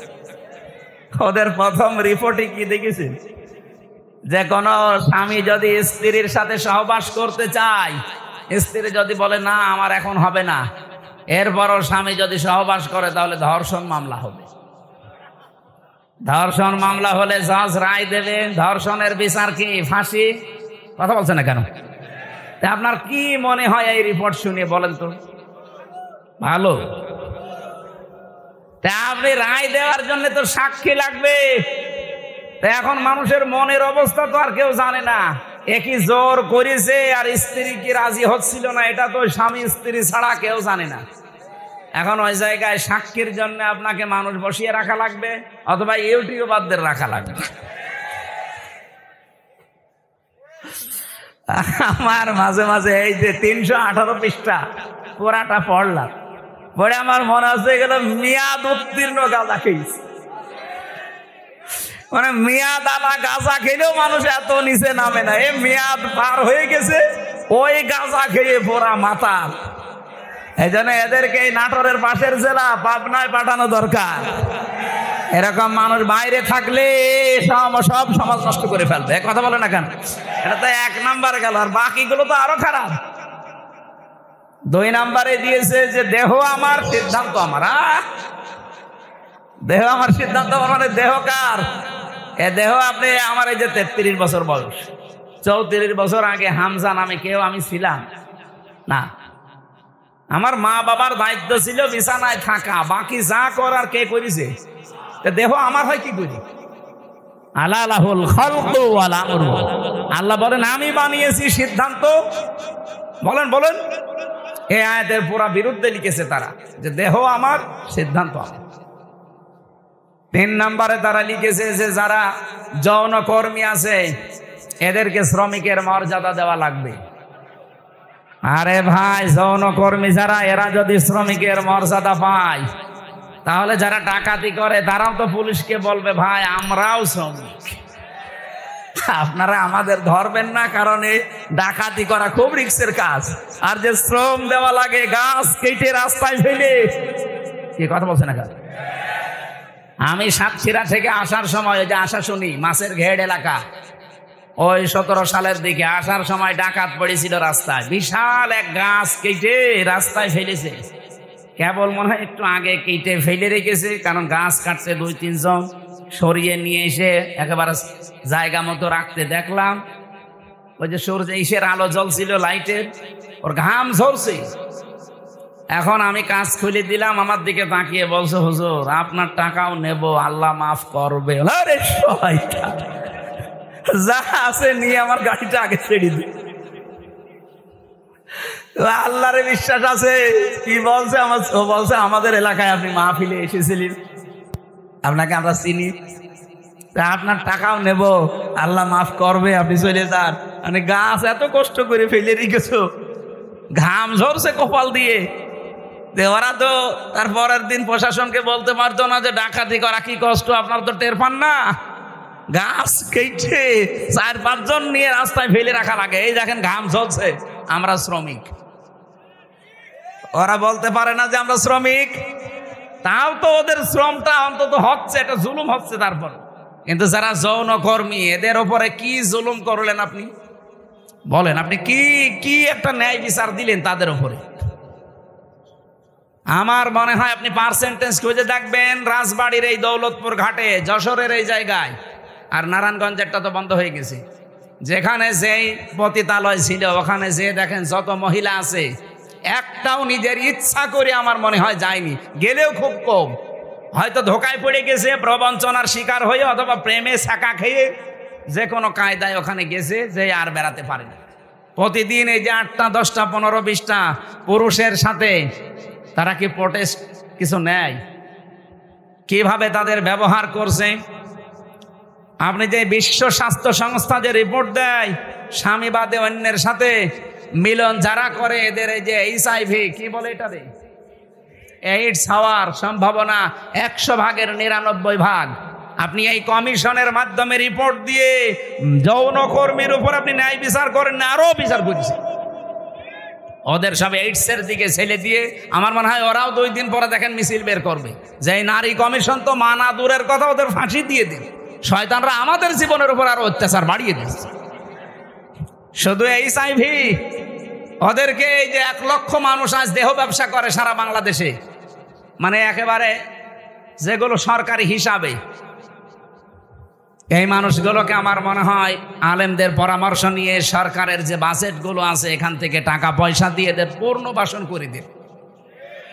ওদের প্রথম রিপোর্টে কি দেখেছেন? যে কোনো স্বামী যদি স্ত্রীর সাথে সহবাস করতে চায়, স্ত্রী যদি বলে না আমার এখন হবে না, এরপরও স্বামী যদি সহবাস করে তাহলে ধর্ষণ মামলা হবে। ধর্ষণ মামলা হলে জজ রায় দেবে, ধর্ষণের বিচার কি ফাঁসি? কথা বলছে না কেন? আপনার কি মনে হয় এই রিপোর্ট শুনে বলেন তো? ভালো। তা আপনি রায় দেওয়ার জন্য তো সাক্ষী লাগবে। তা এখন মানুষের মনের অবস্থা তো আর কেউ জানে না। একই জোর করেছে আর স্ত্রী কি রাজি হচ্ছিল না, এটা তো স্বামী স্ত্রী ছাড়া কেউ জানে না। এখন ওই জায়গায় সাক্ষীর জন্য আপনাকে মানুষ বসিয়ে রাখা লাগবে, অথবা ইউটিউবারদের রাখা লাগবে। আমার মাঝে মাঝে এই যে ৩১৮ পৃষ্ঠা পুরাটা পড়লাম, পড়ে আমার মনে হচ্ছে এগুলো মেয়াদ উত্তীর্ণ গাঁজা খেয়েছে। মানে মেয়াদ আলা গাঁজা খেলেও মানুষ এত নিচে নামে না, এ মেয়াদ পার হয়ে গেছে, ওই গাঁজা খেয়ে পোড়া মাতাল। এই জন্য এদেরকে এই নাটোরের পাশের জেলা পাবনায় পাঠানো দরকার। এরকম মানুষ বাইরে থাকলে সব সমাজ নষ্ট করে ফেলবে। কথা বলে না কেন? এটা তো ১ নাম্বার গেল, আর বাকিগুলো তো আরো খারাপ। ২ নাম্বারে দিয়েছে যে দেহ আমার সিদ্ধান্ত আমার। দেহ আমার সিদ্ধান্ত আমার মানে দেহ কার? এ দেহ আপনি আমার এই যে ৩৩ বছর বয়স, ৩৪ বছর আগে হামজা নামে কেউ আমি ছিলাম না। আমার মা বাবার দায়িত্ব ছিল বিছানায় থাকা, বাকি যা করার কে করেছে? দেহ আমার হয় কি করি? আলাহুল খালকু ওয়াল আমরু। আল্লাহ বলেন আমি বানিয়েছি, সিদ্ধান্ত বলেন বলেন। এই আয়াতের পুরা বিরুদ্ধে লিখেছে তারা, যে দেহ আমার সিদ্ধান্ত আমার। ৩ নম্বরে তারা লিখেছে যে যারা যৌন কর্মী আছে এদেরকে শ্রমিকের মর্যাদা দেওয়া লাগবে। আরে ভাই, যৌন কর্মী যারা, এরা যদি শ্রমিকের মর্যাদা পায় তাহলে যারা ডাকাতি করে তারাও তো পুলিশকে বলবে ভাই আমরাও শ্রমিক, আপনারা আমাদের ধরবেন না, কারণ এই ডাকাতি করা খুব রিস্কের কাজ। আর যে শ্রম দেওয়া লাগে গাছ কেটে রাস্তায় ফেলে, কি কথা বলছে না? আমি সাতক্ষীরা থেকে আসার সময়, ওই যে আশা শুনি মাছের ঘেড় এলাকা, ওই ১৭ সালের দিকে আসার সময় ডাকাত পড়েছিল রাস্তায়, বিশাল এক গাছ কেটে রাস্তায় ফেলেছে। কেবল মনে হয় একটু আগে কেটে ফেলে রেখেছে, কারণ গাছ কাটছে ২-৩ জন, সরিয়ে নিয়ে এসে একেবারে জায়গা মতো রাখতে দেখলাম। ওই যে সূর্য ইসের আলো জ্বলছিল লাইটের, ওর ঘাম ঝরছে। এখন আমি কাজ খুলে দিলাম, আমার দিকে তাকিয়ে বলছে হুজুর আপনার টাকাও নেব, আল্লাহ মাফ করবে। আরে শয়তান, যা আছে নিয়ে আমার গাড়িটা আগে ছেড়ে দিই। আল্লাহরে বিশ্বাস আছে। কি বলছে ও বলছে আমাদের এলাকায় আপনি মাহফিলে এসেছিলেন, আপনাকে আমরা চিনি, আপনার টাকাও নেব, আল্লাহ মাফ করবে, আপনি চলে যান। মানে গাছ এত কষ্ট করে ফেলে রেখেছো, ঘাম ঝরছে কপাল দিয়ে। ওরা তো তার পরের দিন প্রশাসনকে বলতে পারতো না যে ডাকাতি করা কি কষ্ট, আপনার তো টের পান না। গাছ কেটে 4-5 জন নিয়ে রাস্তায় ফেলে রাখা লাগে। এই দেখেন ঘাম ঝরছে, আমরা শ্রমিক। ওরা বলতে পারে না যে আমরা শ্রমিক, তাও তো ওদের শ্রমটা অন্তত হচ্ছে, এটা জুলুম হচ্ছে। তারপর কিন্তু যারা যৌনকর্মী, এদের ওপরে কি জুলুম করলেন আপনি? বলেন, আপনি কি কি একটা ন্যায় বিচার দিলেন তাদের উপরে? আমার মনে হয় আপনি পার্সেন্টেজ খুঁজে দেখবেন, রাজবাড়ির এই দৌলতপুর ঘাটে, যশোরের এই জায়গায়, আর নারায়ণগঞ্জেরটা তো বন্ধ হয়ে গেছে, যেখানে যেই পতিতালয় ছিল ওখানে যে দেখেন যত মহিলা আছে, একটাও নিজের ইচ্ছা করে আমার মনে হয় যায়নি, গেলেও খুব কম। হয়তো ধোকায় পড়ে গেছে, প্রবঞ্চনার শিকার হয়ে, অথবা প্রেমে ছাকা খেয়ে যে কোনো কায়দায় ওখানে গেছে, যে আর বেড়াতে পারে না। প্রতিদিন এই যে 8টা 10টা 15 20টা পুরুষের সাথে তারা কি প্রোটেস্ট কিছু নেয়? কিভাবে তাদের ব্যবহার করছে? আপনি যে বিশ্ব স্বাস্থ্য সংস্থা যে রিপোর্ট দেয়, স্বামী বাদে অন্যের সাথে মিলন যারা করে, এদের এই যে HIV কি বলে এটারে, এইডস হওয়ার সম্ভাবনা 100 ভাগের 99 ভাগ। আপনি এই কমিশনের মাধ্যমে রিপোর্ট দিয়ে যৌনকর্মীর উপর আপনি ন্যায় বিচার করেন না, আরো বিচার করছেন। ওদের সব এইডসের দিকে ছেলে দিয়ে আমার মনে হয় ওরাও 2 দিন পরে দেখেন মিছিল বের করবে যে নারী কমিশন তো মানা দূরের কথা, ওদের ফাঁসি দিয়ে দিন। শয়তানরা আমাদের জীবনের উপর আরো অত্যাচার বাড়িয়ে দিচ্ছে। শুধু HIV, ওদেরকে এই যে 1 লক্ষ মানুষ আজ দেহ ব্যবসা করে সারা বাংলাদেশে, মানে একেবারে যেগুলো সরকারি হিসাবে, এই মানুষগুলোকে আমার মনে হয় আলেমদের পরামর্শ নিয়ে সরকারের যে বাজেটগুলো আছে এখান থেকে টাকা পয়সা দিয়ে এদের পুনর্বাসন করে দিন,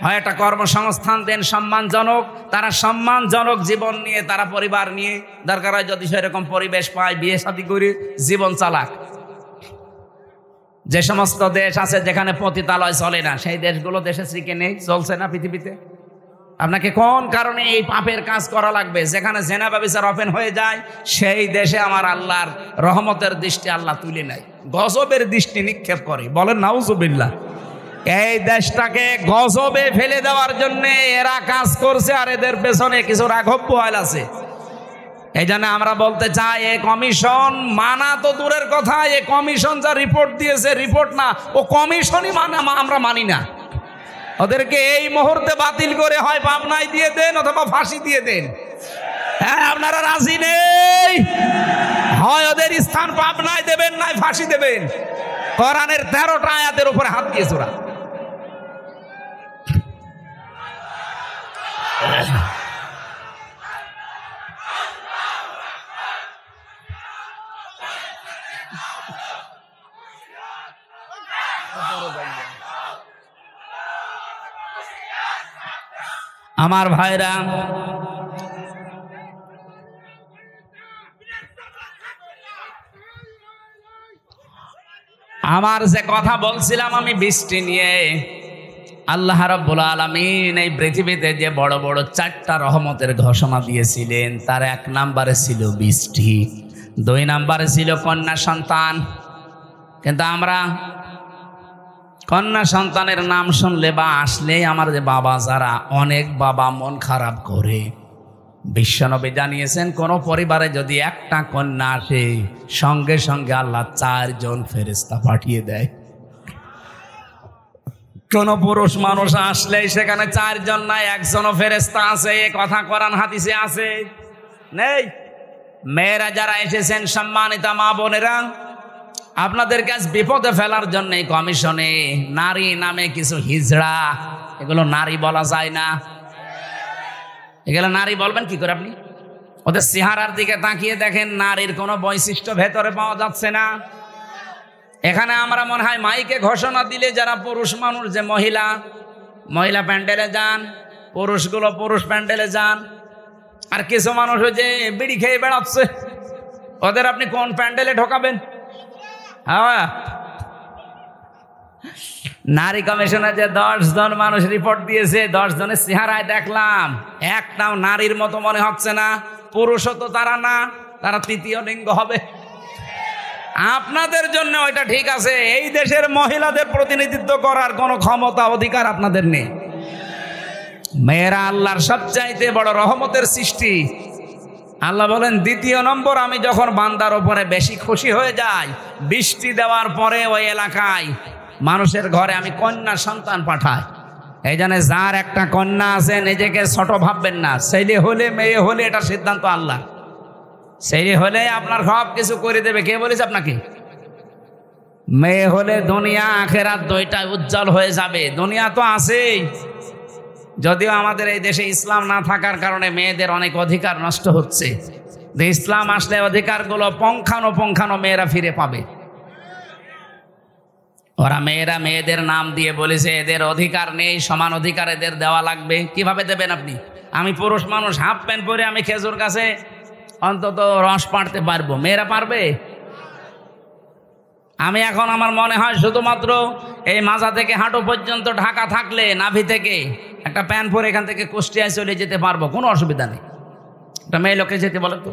হয় একটা কর্মসংস্থান দেন সম্মানজনক, তারা সম্মানজনক জীবন নিয়ে, তারা পরিবার নিয়ে, দরকার হয় যদি সেরকম পরিবেশ পায় বিয়ে শাদী করে জীবন চালাক। যে সমস্ত দেশ আছে যেখানে পতিতালয় চলে না, সেই দেশগুলো দেশে শিখে নেই, চলছে না পৃথিবীতে। আপনাকে কোন কারণে এই পাপের কাজ করা লাগবে? যেখানে জেনা ব্যভিচার ওপেন হয়ে যায় সেই দেশে আমার আল্লাহর রহমতের দৃষ্টি আল্লাহ তুলে নেয়, গজবের দৃষ্টি নিক্ষেপ করে। বলেন নাউজুবিল্লাহ। এই দেশটাকে গজবে ফেলে দেওয়ার জন্য এরা কাজ করছে, আর এদের পেছনে কিছু রাঘব পোয়াল আছে। এই জন্য আমরা বলতে চাই, এই কমিশন মানা তো দূরের কথা, এই কমিশন যা রিপোর্ট দিয়েছে রিপোর্ট না, ও কমিশনই আমরা মানি না। ওদেরকে এই মুহূর্তে বাতিল করে হয় পাবনায় দিয়ে দেন অথবা ফাঁসি দিয়ে দেন। হ্যাঁ, আপনারা রাজি নেই? হয় ওদের স্থান পাবনায় দেবেন, নাই ফাঁসি দেবেন। কোরআনের 13টা আয়াতের উপরে হাত দিয়েছে ওরা। আমার ভাইরা, আমার যে কথা বলছিলাম আমি বৃষ্টি নিয়ে, আল্লাহ রাব্বুল আলামিন এই পৃথিবীতে যে বড় বড় 4টা রহমতের ঘোষণা দিয়েছিলেন, তার 1 নম্বরে ছিল বৃষ্টি, 2 নম্বরে ছিল কন্যা সন্তান। কিন্তু আমরা কন্যা সন্তানের নাম শুনলে বা আসলে আমার যে বাবা যারা, অনেক বাবা মন খারাপ করে। বিশ্বনবী জানিয়েছেন, কোন পরিবারে যদি 1টা কন্যা আসে সঙ্গে সঙ্গে আল্লাহ 4 জন ফেরেশতা পাঠিয়ে দেয়। কোন পুরুষ মানুষ আসলে সেখানে 4 জন নাই, 1 জনও ফেরেশতা আছে। এ কথা কোরআন হাদিসে আছে নেই? মেয়েরা যারা এসেছেন, সম্মানিতা মা বোনেরা, আপনাদের কাছে বিপদে ফেলার জন্য এই কমিশনে নারী নামে কিছু হিজড়া, এগুলো নারী বলা যায় না। এগুলো নারী বলবেন কি করে আপনি? ওদের চেহারার দিকে তাকিয়ে দেখেন, নারীর কোনো বৈশিষ্ট্য ভেতরে পাওয়া যাচ্ছে না। এখানে আমরা মনে হয় মাইকে ঘোষণা দিলে যারা পুরুষ মানুষ, যে মহিলা মহিলা প্যান্ডেলে যান, পুরুষগুলো পুরুষ প্যান্ডেলে যান, আর কিছু মানুষ ওই যে বিড়ি খেয়ে বেড়াচ্ছে, ওদের আপনি কোন প্যান্ডেলে ঢোকাবেন? হ্যাঁ, নারী কমিশনে যে 10 জন মানুষ রিপোর্ট দিয়েছে, 10 জনের চেহারায় দেখলাম একটাও নারীর মতো মনে হচ্ছে না। পুরুষও তো তারা না, তারা তৃতীয় লিঙ্গ হবে। আপনাদের জন্য ওইটা ঠিক আছে, এই দেশের মহিলাদের প্রতিনিধিত্ব করার কোনো ক্ষমতা অধিকার আপনাদের নেই। মেয়েরা আল্লাহর সবচাইতে বড় রহমতের সৃষ্টি। আল্লাহ বলেন, দ্বিতীয় নম্বর, আমি যখন বান্দার উপরে বেশি খুশি হয়ে যাই, বৃষ্টি দেওয়ার পরে ওই এলাকায় মানুষের ঘরে আমি কন্যা সন্তান পাঠাই। এই জন্য যার একটা কন্যা আছে নিজেকে ছোট ভাববেন না। ছেলে হলে মেয়ে হলে এটা সিদ্ধান্ত আল্লাহ। ছেলে হলে আপনার সব কিছু করে দেবে, কে বলেছে আপনাকে? মেয়ে হলে দুনিয়া আখেরাত দুইটাই উজ্জ্বল হয়ে যাবে। দুনিয়া তো আছেই, যদিও আমাদের এই দেশে ইসলাম না থাকার কারণে মেয়েদের অনেক অধিকার নষ্ট হচ্ছে। ইসলাম আসলে অধিকারগুলো পঙ্খানো মেয়েরা ফিরে পাবে। ওরা মেয়েরা মেয়েদের নাম দিয়ে বলেছে এদের অধিকার নেই, সমান অধিকার এদের দেওয়া লাগবে। কিভাবে দেবেন আপনি? আমি পুরুষ মানুষ, হাফ প্যান্ট পরে আমি খেজুর গাছে অন্তত রস পাড়তে পারবো, মেয়েরা পারবে? আমি এখন আমার মনে হয় শুধুমাত্র এই মাজা থেকে হাঁটু পর্যন্ত ঢাকা থাকলে নাভি থেকে একটা প্যান্ট পরে এখান থেকে কুষ্টিয়ায় চলে যেতে পারবো, কোনো অসুবিধা নেই। একটা মেয়ে লোকে যেতে বলে তো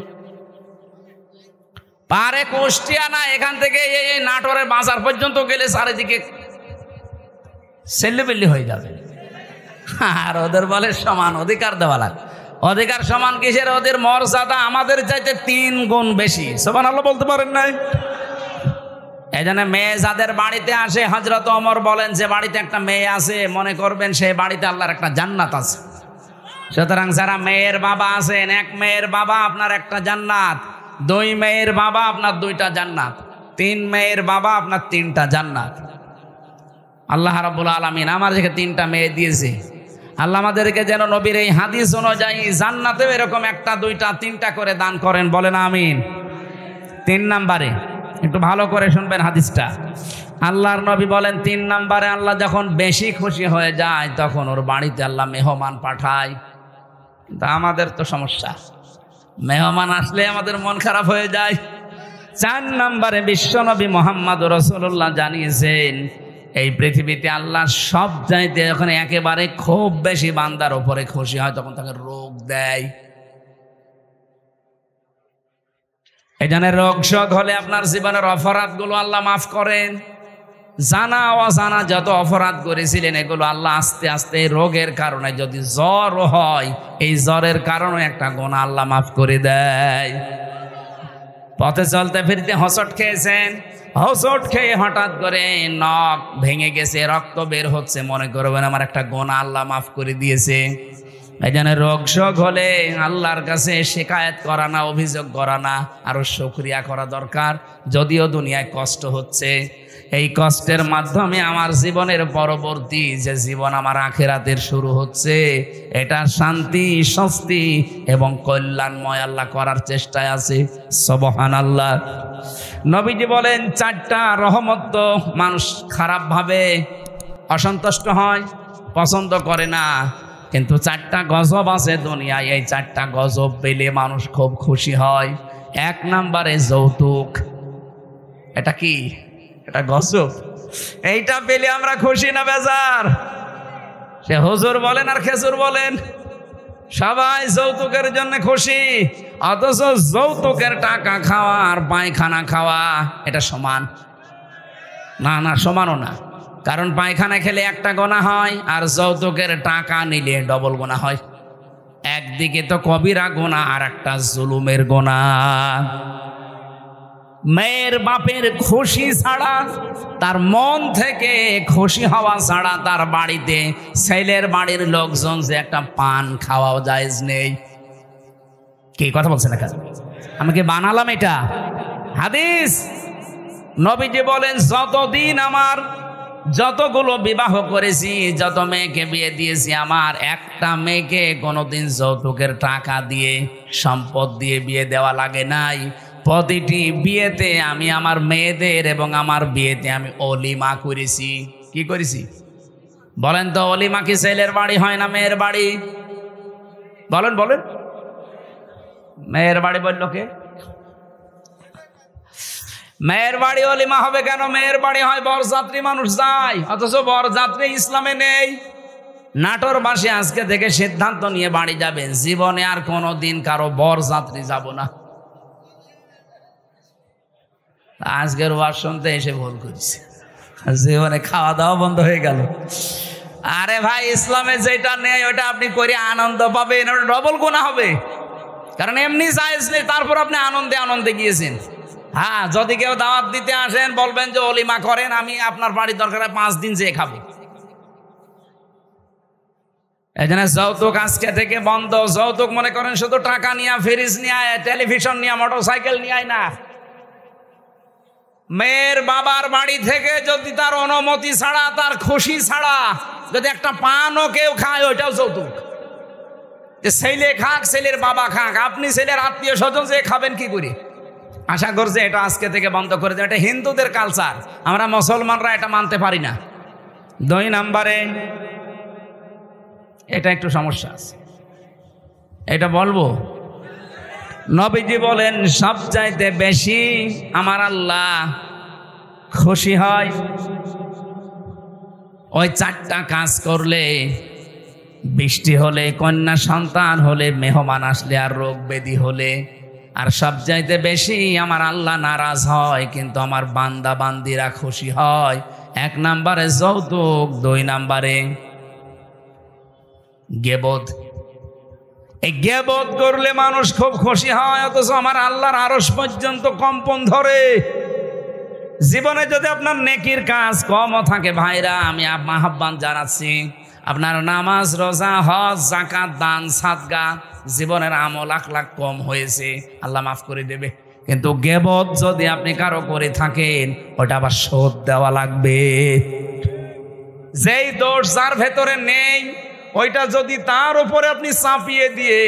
পারে? কুষ্টিয়া না, এখান থেকে এই নাটোরের বাজার পর্যন্ত গেলে চারিদিকে সেল্লিবিল্লি হয়ে যাবে। আর ওদের বলে সমান অধিকার দেওয়া লাগে। অধিকার সমান কিসের? ওদের মর্যাদা আমাদের চাইতে 3 গুণ বেশি। সুবহানাল্লাহ বলতে পারেন নাই? এই জন্য মেয়ে যাদের বাড়িতে আসে, হযরত ওমর বলেন যে বাড়িতে একটা মেয়ে আছে, মনে করবেন সেই বাড়িতে আল্লাহর একটা জান্নাত আছে। সুতরাং যারা মেয়ের বাবা আছেন, 1 মেয়ের বাবা আপনার একটা জান্নাত, 2 মেয়ের বাবা আপনার 2টা জান্নাত, 3 মেয়ের বাবা আপনার 3টা জান্নাত। আল্লাহ রাব্বুল আলামিন আমাদেরকে 3টা মেয়ে দিয়েছে। আল্লাহ আমাদেরকে যেন নবীর এই হাদিস অনুযায়ী জান্নাতেও এরকম 1টা 2টা 3টা করে দান করেন, বলেন আমিন। 3 নম্বরে একটু ভালো করে শুনবেন হাদিসটা। আল্লাহর নবী বলেন 3 নম্বরে আল্লাহ যখন বেশি খুশি হয়ে যায় তখন ওর বাড়িতে আল্লাহ মেহমান পাঠায়। কিন্তু আমাদের তো সমস্যা, মেহমান আসলে আমাদের মন খারাপ হয়ে যায়। 4 নম্বরে বিশ্বনবী মুহাম্মদ রাসূলুল্লাহ জানিয়েছেন এই পৃথিবীতে আল্লাহ সব চাইতে যখন একেবারে খুব বেশি বান্দার উপরে খুশি হয় তখন তাকে রোগ দেয়। এই জন্য রোগ শোক হলে আপনার জীবনের অপরাধগুলো আল্লাহ মাফ করেন। জানা অজানা যত অপরাধ করেছিলেন এগুলো আল্লাহ আস্তে আস্তে রোগের কারণে, যদি জ্বর হয় এই জ্বরের কারণে একটা গুনাহ আল্লাহ মাফ করে দেয়। পথে চলতে ফিরতে হোঁচট খেয়েছেন, হোঁচট খেয়ে হঠাৎ করে নখ ভেঙে গেছে, রক্ত বের হচ্ছে, মনে করবেন আমার একটা গুনাহ আল্লাহ মাফ করে দিয়েছে। এই জন্য রোগ শোক হলে আল্লাহর কাছে শিকায়েত করা না, অভিযোগ করা না, আরো শুকরিয়া করা দরকার। যদিও দুনিয়ায় কষ্ট হচ্ছে, এই কষ্টের মাধ্যমে আমার জীবনের পরবর্তী যে জীবন আমার আখিরাতের শুরু হচ্ছে, এটা শান্তি, স্বস্তি এবং কল্যাণময় আল্লাহ করার চেষ্টায় আছে। সুবহানাল্লাহ। নবীজি বলেন 4টা রহমত তো মানুষ খারাপ ভাবে অসন্তুষ্ট হয়, পছন্দ করে না, কিন্তু 4টা গজব আছে দুনিয়ায়। এই 4টা গজব পেলে মানুষ খুব খুশি হয়। 1 নম্বরে যৌতুক। এটা কি? এটা গজব। এইটা পেলে আমরা খুশি না বেজার? সে হুজুর বলেন আর খেজুর বলেন, সবাই যৌতুকের জন্য খুশি। অথচ যৌতুকের টাকা খাওয়া আর পায়খানা খাওয়া এটা সমান না? না, সমানও না। কারণ পায়খানা খেলে একটা গুনাহ হয় আর যৌতুকের টাকা নিলে ডবল গুনাহ হয়। একদিকে তো কবিরা গুনাহ আর একটা জুলুমের গুনাহ। মেয়ের বাপের খুশি ছাড়া, তার মন থেকে খুশি হওয়া ছাড়া তার বাড়িতে ছেলের বাড়ির লোকজন যে একটা পান খাওয়াও জায়েজ নেই। কি কথা বলছেন? আমি কি বানালাম এটা? হাদিস। নবীজি বলেন যতদিন আমার যতগুলো বিবাহ করেছি, যত মেয়েকে বিয়ে দিয়েছি, আমার একটা মেয়েকে কোনোদিন যৌতুকের টাকা দিয়ে, সম্পদ দিয়ে বিয়ে দেওয়া লাগে নাই। প্রতিটি বিয়েতে আমি আমার মেয়েদের এবং আমার বিয়েতে আমি অলিমা করেছি। কি করেছি বলেন তো? অলিমা কি ছেলের বাড়ি হয় না মেয়ের বাড়ি? বলেন বলেন। মেয়ের বাড়ি বলল কে? মেয়ের বাড়ি অলিমা হবে কেন? মেয়ের বাড়ি হয় বরযাত্রী মানুষ যায়, অথচ বরযাত্রী ইসলামে নেই। নাটোরবাসী আজকে থেকে সিদ্ধান্ত নিয়ে বাড়ি যাবেন, জীবনে আর কোনোদিন কারো বরযাত্রী যাব না। আজকের ওয়াজ শুনতে এসে ভুল করেছে, জীবনে খাওয়া দাওয়া বন্ধ হয়ে গেল। আরে ভাই, ইসলামে যেটা নেই ওটা আপনি করে আনন্দ পাবেন, ওটা ডবল গুনাহ হবে। কারণ এমনি জায়েজ নেই, তারপর আপনি আনন্দে আনন্দে গিয়েছেন। হ্যাঁ, যদি কেউ দাওয়াত দিতে আসেন বলবেন যে অলিমা করেন, আমি আপনার বাড়ির দরকার 5 দিন যেয়ে খাবো। এই জন্য যৌতুক আজকে থেকে বন্ধ। যৌতুক মনে করেন শুধু টাকা নিয়ে, ফ্রিজ নিয়ে, টেলিভিশন নিয়ে, মোটরসাইকেল নিয়ে না। মেয়ের বাবার বাড়ি থেকে যদি তার অনুমতি ছাড়া, তার খুশি ছাড়া যদি একটা পানও কেউ খায়, ওইটাও যৌতুক। যে ছেলে খাক, ছেলের বাবা খাক, আপনি ছেলের আত্মীয় স্বজন যে খাবেন কি করে? আশা করছে এটা আজকে থেকে বন্ধ করে দেয়। এটা হিন্দুদের কালচার, আমরা মুসলমানরা এটা মানতে পারি না। 2 নম্বরে এটা একটু সমস্যা আছে, এটা বলবো। নবীজি বলেন সবচাইতে বেশি আমার আল্লাহ খুশি হয় ওই 4টা কাজ করলে: বৃষ্টি হলে, কন্যা সন্তান হলে, মেহমান আসলে, আর রোগ ব্যাধি হলে। আর সবচাইতে বেশি আমার আল্লাহ নারাজ হয় কিন্তু আমার বান্দা বান্দিরা খুশি হয়। 1 নম্বরে যৌতুক, 2 নম্বরে গীবত। এই গীবত করলে মানুষ খুব খুশি হয়, অথচ আমার আল্লাহর আরশ পর্যন্ত কম্পন ধরে। জীবনে যদি আপনার নেকির কাজ কমও থাকে ভাইরা, আমি আহ্বান জানাচ্ছি, আপনার নামাজ, রোজা, হজ, যাকাত, দান, সাদগা, জীবনের আমল আখলাক কম হয়েছে, আল্লাহ মাফ করে দেবে। কিন্তু গীবত যদি আপনি কারো করে থাকেন, ওটা আবার শোধ দেওয়া লাগবে। যেই দোষ যার ভেতরে নেই, ওইটা যদি তার উপরে আপনি চাপিয়ে দিয়ে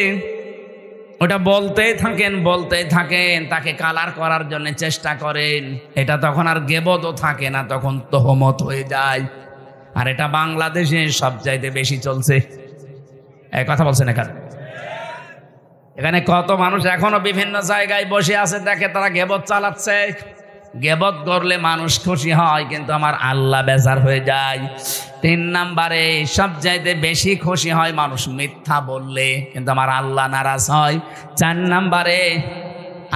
ওটা বলতেই থাকেন, তাকে কালার করার জন্য চেষ্টা করেন, এটা তখন আর গীবতও থাকে না, তখন তোহমত হয়ে যায়। আর এটা বাংলাদেশে সবচাইতে বেশি চলছে। এই কথা বলছেন এখানে কত মানুষ এখনো বিভিন্ন জায়গায় বসে আছে, দেখে তারা গীবত চালাচ্ছে। গীবত করলে মানুষ খুশি হয় কিন্তু আমার আল্লাহ বেজার হয়ে যায়। 3 নম্বরে সবচাইতে বেশি খুশি হয় মানুষ মিথ্যা বললে, কিন্তু আমার আল্লাহ নারাজ হয়। 4 নম্বরে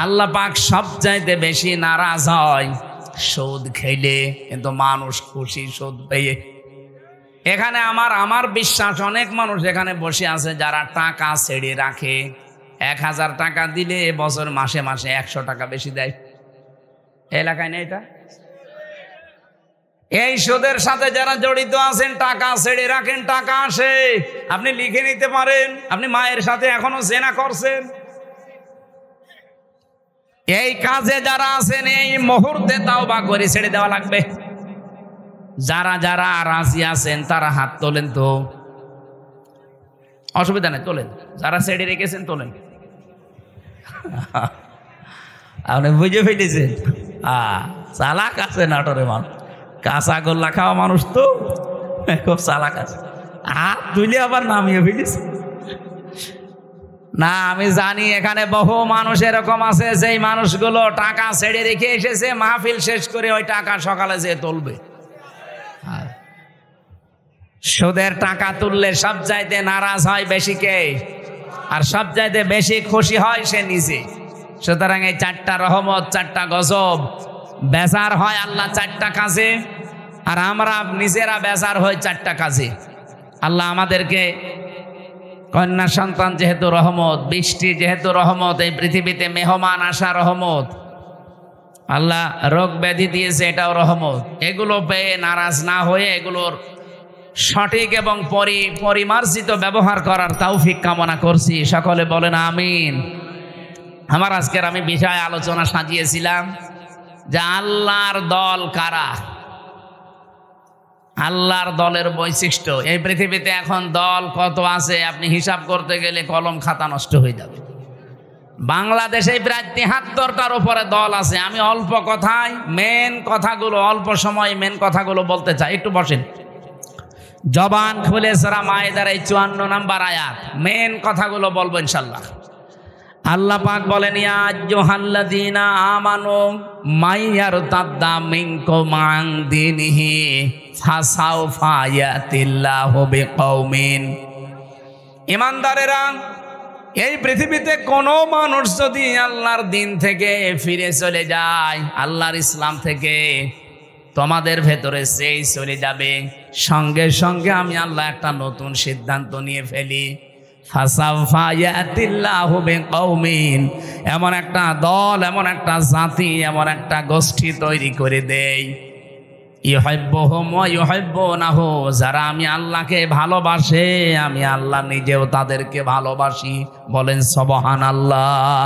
আল্লাহ পাক সবচাইতে বেশি নারাজ হয় সুদ খেলে, কিন্তু মানুষ খুশি সুদ পেয়ে। এখানে আমার বিশ্বাস অনেক মানুষ এখানে বসে আছে যারা টাকা ছেড়ে রাখে। 1000 টাকা দিলে বছর মাসে মাসে 100 টাকা বেশি দেয়। এলাকায় নেই এটা? এই সুদের সাথে যারা জড়িত আছেন, টাকা ছেড়ে রাখেন, টাকা আসে, আপনি লিখে নিতে পারেন আপনি মায়ের সাথে এখনো জেনা করছেন। এই কাজে যারা আছেন এই মুহূর্তে তাওবা করে ছেড়ে দেওয়া লাগবে। যারা যারা রাজি আছেন তারা হাত তোলেন তো, অসুবিধা নেই, তোলেন। যারা ছেড়ে রেখেছেন তোলেন। আপনি বুঝে ফেলেছেন, চালাক আছে নাটোরে মানুষ, কাঁচা গোল্লা খাওয়া মানুষ তো খুব চালাক আছে। হাত তুলে আবার নামিয়ে ফেলেছে। না, আমি জানি এখানে বহু মানুষ এরকম আছে, যেই মানুষগুলো টাকা ছেড়ে রেখে এসেছে, মাহফিল শেষ করে ওই টাকা সকালে যেয়ে তুলবে। সুদের টাকা তুললে সবচাইতে নারাজ হয় বেশি কে? আর সবচাইতে বেশি খুশি হয় সে নিজে। সুতরাং এই 4টা রহমত, 4টা গজব, বেজার হয় আল্লাহ 4টা কাজে, আর আমরা নিজেরা বেজার হই 4টা কাজে। আল্লাহ আমাদেরকে কন্যা সন্তান যেহেতু রহমত, বৃষ্টি যেহেতু রহমত, এই পৃথিবীতে মেহমান আসা রহমত, আল্লাহ রোগ ব্যাধি দিয়েছে এটাও রহমত। এগুলো পেয়ে নারাজ না হয়ে এগুলোর সঠিক এবং পরিমার্জিত ব্যবহার করার তৌফিক কামনা করছি। সকলে বলেন আমিন। আমার আজকের আমি বিষয় আলোচনা সাজিয়েছিলাম যে আল্লাহর দল কারা, আল্লাহর দলের বৈশিষ্ট্য। এই পৃথিবীতে এখন দল কত আছে আপনি হিসাব করতে গেলে কলম খাতা নষ্ট হয়ে যাবে। বাংলাদেশে প্রায় 73টার উপরে দল আছে। আমি অল্প কথায় মেন কথাগুলো, অল্প সময় মেন কথাগুলো বলতে চাই। একটু বসেন, জবান খুলে সূরা মায়েদার এই 54 নম্বর আয়াত, মেন কথাগুলো বলবো ইনশাল্লাহ। আল্লাহ পাক বলেন, ইয়া আইয়ুহাল্লাযীনা আমানু মাইয়ারতাদ্দা মিনকুম আন দীনিহি ফাসাউফা ইয়াতিল্লাহু বিকওমিন। ঈমানদারেরা, এই পৃথিবীতে কোনো মানুষ যদি আল্লাহর দিন থেকে ফিরে চলে যায়, আল্লাহর ইসলাম থেকে, তোমাদের ভেতরে সেই চলে যাবে, সঙ্গে সঙ্গে আমি আল্লাহ একটা নতুন সিদ্ধান্ত নিয়ে ফেলি। ফাসাউফা ইয়াতিল্লাহু বিকওমিন, এমন একটা দল, এমন একটা জাতি, এমন একটা গোষ্ঠী তৈরি করে দেই, ইউহিব্বুহুম ওয়া ইউহিব্বুনাহু, যারা আমি আল্লাহকে ভালোবাসে, আমি আল্লাহ নিজেও তাদেরকে ভালোবাসি। বলেন সুবহানাল্লাহ।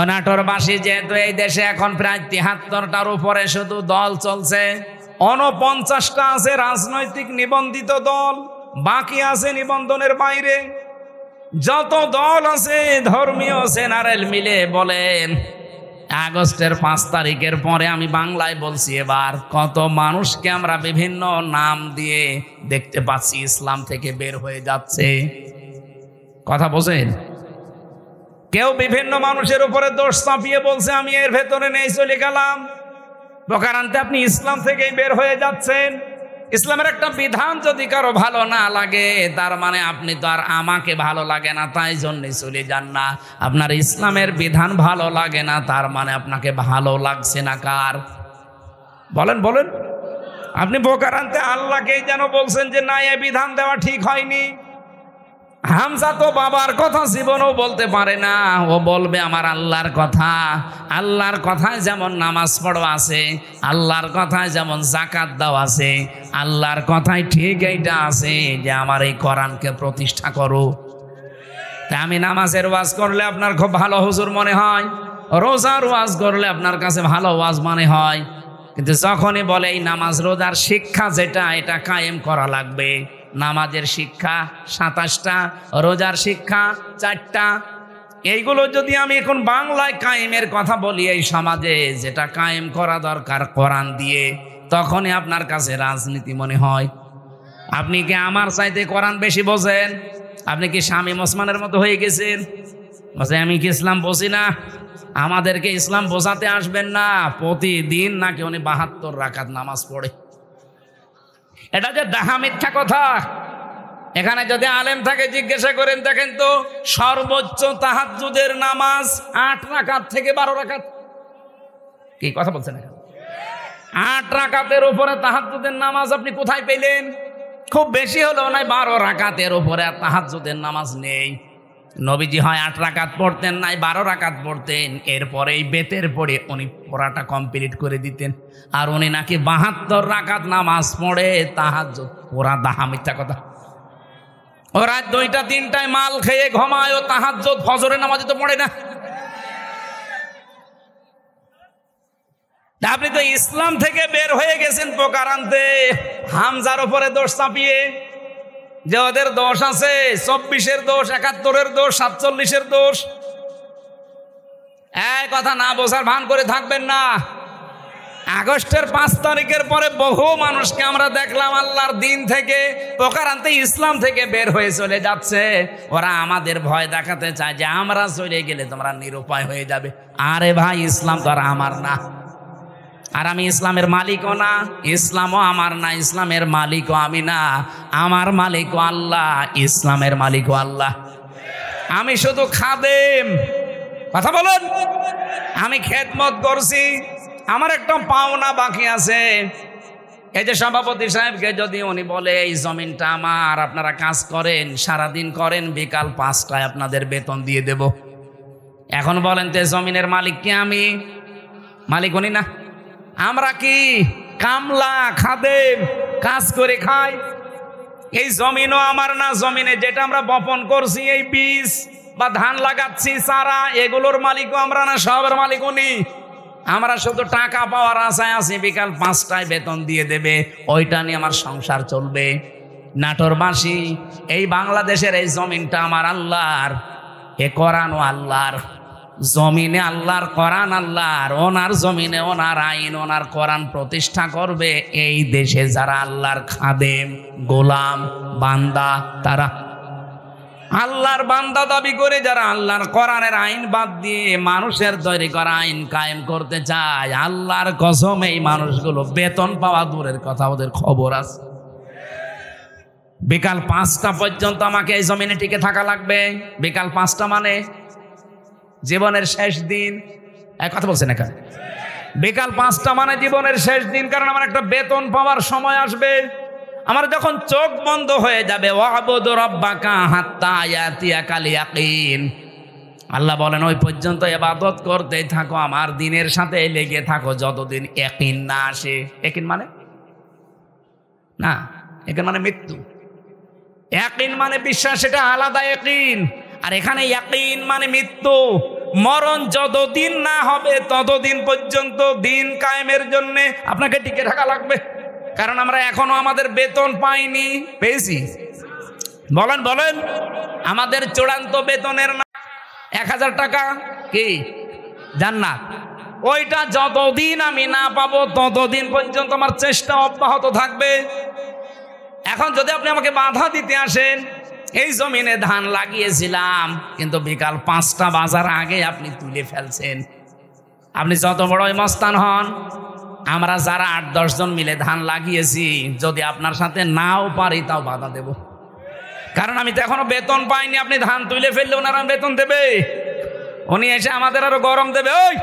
অনাটোরবাসী, যেহেতু এই দেশে এখন প্রায় ৭৩টার উপরে শুধু দল চলছে, ৪৯টা আছে রাজনৈতিক নিবন্ধিত দল, বাকি আছে নিবন্ধনের বাইরে। যত দল আছে ধর্মীয় জেনারেল মিলে বলেন, আগস্টের ৫ তারিখের পরে আমি বাংলায় বলছি, এবার কত মানুষকে আমরা বিভিন্ন নাম দিয়ে দেখতে পাচ্ছি ইসলাম থেকে বের হয়ে যাচ্ছে। কথা বোঝেন? কেউ বিভিন্ন মানুষের উপরে দোষ চাপিয়ে বলছে আমি এর ভেতরে নেই, চলে গেলাম। প্রকারান্তে আপনি ইসলাম থেকেই বের হয়ে যাচ্ছেন। ইসলামের একটা বিধান যদি কারো ভালো না লাগে, তার মানে আপনি তো আর আমাকে ভালো লাগে না তাই জন্যে চলে যান না। আপনার ইসলামের বিধান ভালো লাগে না, তার মানে আপনাকে ভালো লাগছে না কার? বলেন বলেন। আপনি প্রকারান্তে আল্লাহকেই যেন বলছেন যে না, এই বিধান দেওয়া ঠিক হয়নি। হামজা তো বাবার কথা জীবনেও বলতে পারে না, ও বলবে আমার আল্লাহর কথা। আল্লাহর কথায় যেমন নামাজ পড়ো আছে, আল্লাহর কথায় যেমন যাকাত দাও আছে, আল্লাহর কথায় ঠিক এইটা আছে যে আমার এই কোরআনকে প্রতিষ্ঠা করো। তাই আমি নামাজের ওয়াজ করলে আপনার খুব ভালো হুজুর মনে হয়, রোজার ওয়াজ করলে আপনার কাছে ভালো ওয়াজ মনে হয়, কিন্তু যখনই বলে এই নামাজ রোজার শিক্ষা যেটা, এটা কায়েম করা লাগবে। নামাজের শিক্ষা ২৭টা, রোজার শিক্ষা ৪টা। এইগুলো যদি আমি এখন বাংলায় কায়েমের কথা বলি এই সমাজে, যেটা কায়েম করা দরকার কোরআন দিয়ে, তখনই আপনার কাছে রাজনীতি মনে হয়। আপনি কি আমার চাইতে কোরআন বেশি বোঝেন? আপনি কি শামীম ওসমানের মতো হয়ে গেছেন? বলছে আমি কি ইসলাম বুঝি না? আমাদেরকে ইসলাম বোঝাতে আসবেন না। প্রতিদিন নাকি উনি ৭২ রাকাত নামাজ পড়ে। এটা যে ডাহা মিথ্যা কথা। এখানে যদি আলেম থাকে জিজ্ঞাসা করেন, দেখেন তো সর্বোচ্চ তাহাজ্জুদের নামাজ ৮ রাকাত থেকে ১২ রাকাত। কি কথা বলছেন? ৮ রাকাতের উপরে তাহাজ্জুদের নামাজ আপনি কোথায় পেলেন? খুব বেশি হলেও নাই ১২ রাকাতের উপরে তাহাজ্জুদের নামাজ নেই। নবীজি হয় ৮ রাকাত পড়তেন, নাই ১২ রাকাত পড়তেন। এরপরে এই বেতের পড়ে উনি পড়াটা কমপ্লিট করে দিতেন। আর উনি নাকি ৭২ রাকাত নামাজ পড়ে তাহাজ্জুদ। ওরা দাহা মিথ্যা কথা। ও রাত ২টা ৩টায় মাল খেয়ে ঘুমায়, ও তাহাজ্জুদ ফজরের নামাজ তো পড়ে না। আপনি তো ইসলাম থেকে বের হয়ে গেছেন প্রকারান্তে হামজার উপরে দোষ চাপিয়ে, যে ওদের দোষ আছে, ২৪-এর দোষ, ৭১-এর দোষ, ৪৭-এর দোষ। এই কথা না বোঝার ভান করে থাকবেন না। আগস্টের ৫ তারিখের পরে বহু মানুষকে আমরা দেখলাম আল্লাহর দিন থেকে প্রকারান্তে ইসলাম থেকে বের হয়ে চলে যাচ্ছে। ওরা আমাদের ভয় দেখাতে চায় যে আমরা চলে গেলে তোমরা নিরুপায় হয়ে যাবে। আরে ভাই, ইসলাম তো আর আমার না, আর আমি ইসলামের মালিকও না, ইসলামও আমার না, ইসলামের মালিকও আমি না। আমার মালিকও আল্লাহ, ইসলামের মালিকও আল্লাহ। আমি শুধু খাদেম। কথা বলুন। আমি খেদমত করছি, আমার একটা পাওনা বাকি আছে। এই যে সভাপতি সাহেবকে যদি উনি বলে এই জমিনটা আমার, আপনারা কাজ করেন, সারাদিন করেন, বিকাল ৫টায় আপনাদের বেতন দিয়ে দেব। এখন বলেন তো জমিনের মালিক কি আমি? মালিক উনি না। আমরা কি কামলা, খাদেম, কাজ করে খাই। এই জমিনও আমার না। জমিনে যেটা আমরা বপন করছি, এই বীজ বা ধান লাগাচ্ছি, চারা, এগুলোর মালিকও আমরা না, সবের মালিক উনি। আমরা শুধু টাকা পাওয়ার আশায় আছি, বিকাল ৫টায় বেতন দিয়ে দেবে, ওইটা নিয়ে আমার সংসার চলবে। নাটোরবাসী, এই বাংলাদেশের এই জমিনটা আমার আল্লাহর, এ কোরআনও আল্লাহর। জমিনে আল্লাহর, কোরআন আল্লাহর। ওনার জমিনে ওনার আইন, ওনার কোরআন প্রতিষ্ঠা করবে এই দেশে যারা আল্লাহর খাদেম, গোলাম, বান্দা, তারা। আল্লাহর বান্দা দাবি করে যারা আল্লাহর কোরআনের আইন বাদ দিয়ে মানুষের তৈরি করা আইন কায়েম করতে চায়, আল্লাহর কসম এই মানুষগুলো বেতন পাওয়া দূরের কথা, ওদের খবর আছে। বিকাল 5টা পর্যন্ত আমাকে এই জমিনে টিকে থাকা লাগবে। বিকাল 5টা মানে জীবনের শেষ দিন। এক কথা বলছেন এখানে, বিকাল 5টা মানে জীবনের শেষ দিন। কারণ আমার একটা বেতন পাওয়ার সময় আসবে। আমার যখন চোখ বন্ধ হয়ে যাবে, ওয়াবুদু রাব্বাকা হাত্তা ইয়াতিয়াকাল ইয়াকিন, আল্লাহ বলেন ওই পর্যন্ত ইবাদত করতেই থাকো, আমার দিনের সাথে লেগে থাকো যতদিন ইয়াকিন না আসে। ইয়াকিন মানে না, ইয়াকিন মানে মৃত্যু। ইয়াকিন মানে বিশ্বাস, এটা আলাদা ইয়াকিন। আর এখানে ইয়াকিন মানে মৃত্যু। মরণ যতদিন না হবে ততদিন পর্যন্ত দিন কায়েমের জন্য আপনাকে টিকে থাকা লাগবে। কারণ আমরা এখনো আমাদের বেতন পাইনি। পেয়েছি? বলেন বলেন, আমাদের চূড়ান্ত বেতনের না 1000 টাকা কি জান্নাত, ওইটা যতদিন আমি না পাবো ততদিন পর্যন্ত আমার চেষ্টা অব্যাহত থাকবে। এখন যদি আপনি আমাকে বাধা দিতে আসেন, এই জমিনে ধান লাগিয়েছিলাম কিন্তু বিকাল 5টা বাজার আগে আপনি তুলে ফেলছেন, আপনি যত বড়ই মস্তান হন, আমরা যারা 8-10 জন মিলে ধান লাগিয়েছি যদি আপনার সাথে নাও পারি তাও বাধা দেব। কারণ আমি তো এখনো বেতন পাইনি। আপনি ধান তুলে ফেললে ওনারা বেতন দেবে, উনি এসে আমাদের আরো গরম দেবে। ওই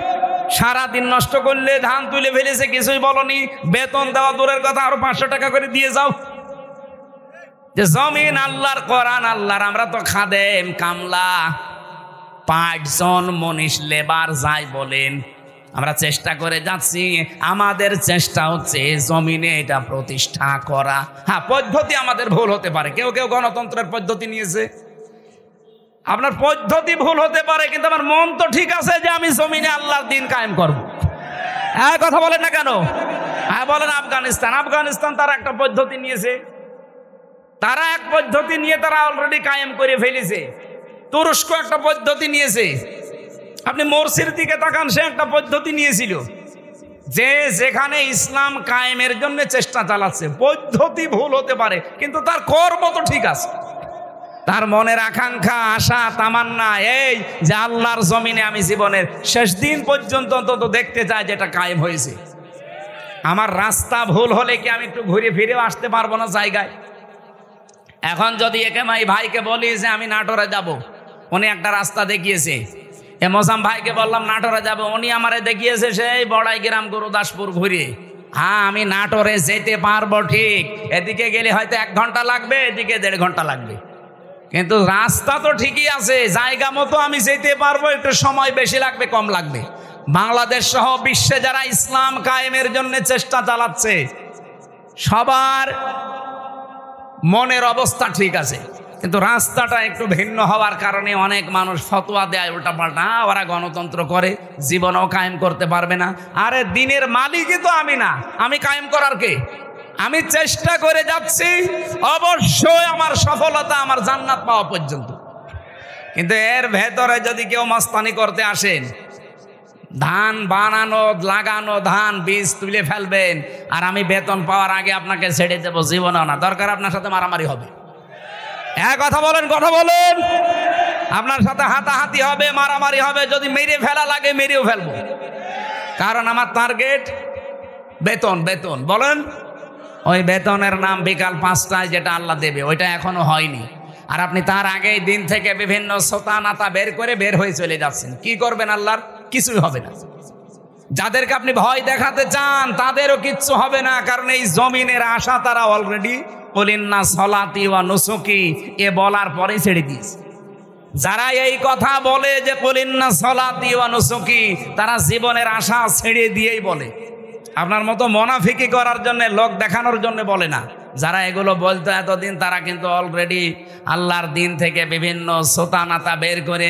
সারাদিন নষ্ট করলে, ধান তুলে ফেলেছে কিছুই বলনি, বেতন দেওয়া দূরের কথা, আরো 500 টাকা করে দিয়ে যাও। যে জমিন আল্লাহর, কোরআন আল্লাহর, আমরা তো খাদেম, কামলা, 5 জন মনীষ, লেবার যাই বলেন, আমরা চেষ্টা করে যাচ্ছি। আমাদের চেষ্টা হচ্ছে জমিনে এটা প্রতিষ্ঠা করা। হ্যাঁ, পদ্ধতি আমাদের ভুল হতে পারে। কেউ কেউ গণতন্ত্রের পদ্ধতি নিয়েছে, আপনার পদ্ধতি ভুল হতে পারে, কিন্তু আমার মন তো ঠিক আছে যে আমি জমিনে আল্লাহর দিন কায়েম করব। হ্যাঁ, কথা বলেন না কেন? হ্যাঁ বলেন। আফগানিস্তান তারা একটা পদ্ধতি নিয়েছে, তারা এক পদ্ধতি নিয়ে তারা অলরেডি কায়েম করে ফেলেছে। তুরস্ক একটা পদ্ধতি নিয়েছে। আপনি মোরসির দিকে তাকান, সে একটা পদ্ধতি নিয়েছিল যে যেখানে ইসলাম কায়েমের জন্য চেষ্টা চালাচ্ছে। পদ্ধতি ভুল হতে পারে কিন্তু তার কর্ম তো ঠিক আছে। তার মনের আকাঙ্ক্ষা, আশা, তামান্না এই যে আল্লাহর জমিনে আমি জীবনের শেষ দিন পর্যন্ত অন্তত দেখতে চাই যেটা কায়েম হয়েছে। আমার রাস্তা ভুল হলে কি আমি একটু ঘুরে ফিরেও আসতে পারবো না জায়গায়? এখন যদি একে ভাইকে বলি যে আমি নাটোরে যাব, উনি একটা রাস্তা দেখিয়েছে। মোসাম ভাইকে বললাম নাটোরে যাব, উনি আমারে দেখিয়েছে সেই বড়াই গ্রাম গুরুদাসপুর ঘুরে। হ্যাঁ, আমি নাটোরে যেতে পারবো ঠিক, এদিকে গেলে হয়তো 1 ঘন্টা লাগবে, এদিকে 1.5 ঘন্টা লাগবে, কিন্তু রাস্তা তো ঠিকই আছে, জায়গা মতো আমি যেতে পারবো। একটু সময় বেশি লাগবে কম লাগবে। বাংলাদেশ সহ বিশ্বে যারা ইসলাম কায়েমের জন্য চেষ্টা চালাচ্ছে সবার মনের অবস্থা ঠিক আছে, কিন্তু রাস্তাটা একটু ভিন্ন হওয়ার কারণে অনেক মানুষ ফতোয়া দেয় উল্টাপাল্টা। ওরা গণতন্ত্র করে, জীবনও কায়েম করতে পারবে না। আরে দিনের মালিকই তো আমি না, আমি কায়েম করার কে? আমি চেষ্টা করে যাচ্ছি, অবশ্যই আমার সফলতা আমার জান্নাত পাওয়া পর্যন্ত। কিন্তু এর ভেতরে যদি কেউ মাস্তানি করতে আসেন, ধান বানানো, লাগানো, ধান বীজ তুলে ফেলবেন, আর আমি বেতন পাওয়ার আগে আপনাকে ছেড়ে দেবো, জীবনও না, দরকার আপনার সাথে মারামারি হবে। এক কথা বলেন, কথা বলেন, আপনার সাথে হাতাহাতি হবে, মারামারি হবে। যদি মেরে ফেলা লাগে মেরেও ফেলবো, কারণ আমার টার্গেট বেতন। বেতন বলেন, ওই বেতনের নাম বিকাল 5টায় যেটা আল্লাহ দেবে, ওইটা এখনো হয়নি। আর আপনি তার আগেই দিন থেকে বিভিন্ন সোতা নাতা বের করে বের হয়ে চলে যাচ্ছেন। কি করবেন? আল্লাহর কিছুই হবে না। যাদেরকে আপনি ভয় দেখাতে চান তাদেরও কিচ্ছু হবে না, কারণ এই জমিনের আশা তারা অলরেডি কুলিন্না সলাতি ওয়া নুসুকি এ বলার পরে ছেড়ে দিয়েছে। যারা এই কথা বলে যে কুলিন্না সলাতি ওয়া নুসুকি, তারা জীবনের আশা ছেড়ে দিয়েই বলে। আপনার মতো মুনাফিকি করার জন্য, লোক দেখানোর জন্য বলে না। যারা এগুলো বলতো এতদিন, তারা কিন্তু অলরেডি আল্লাহর দিন থেকে বিভিন্ন সোতা নাতা বের করে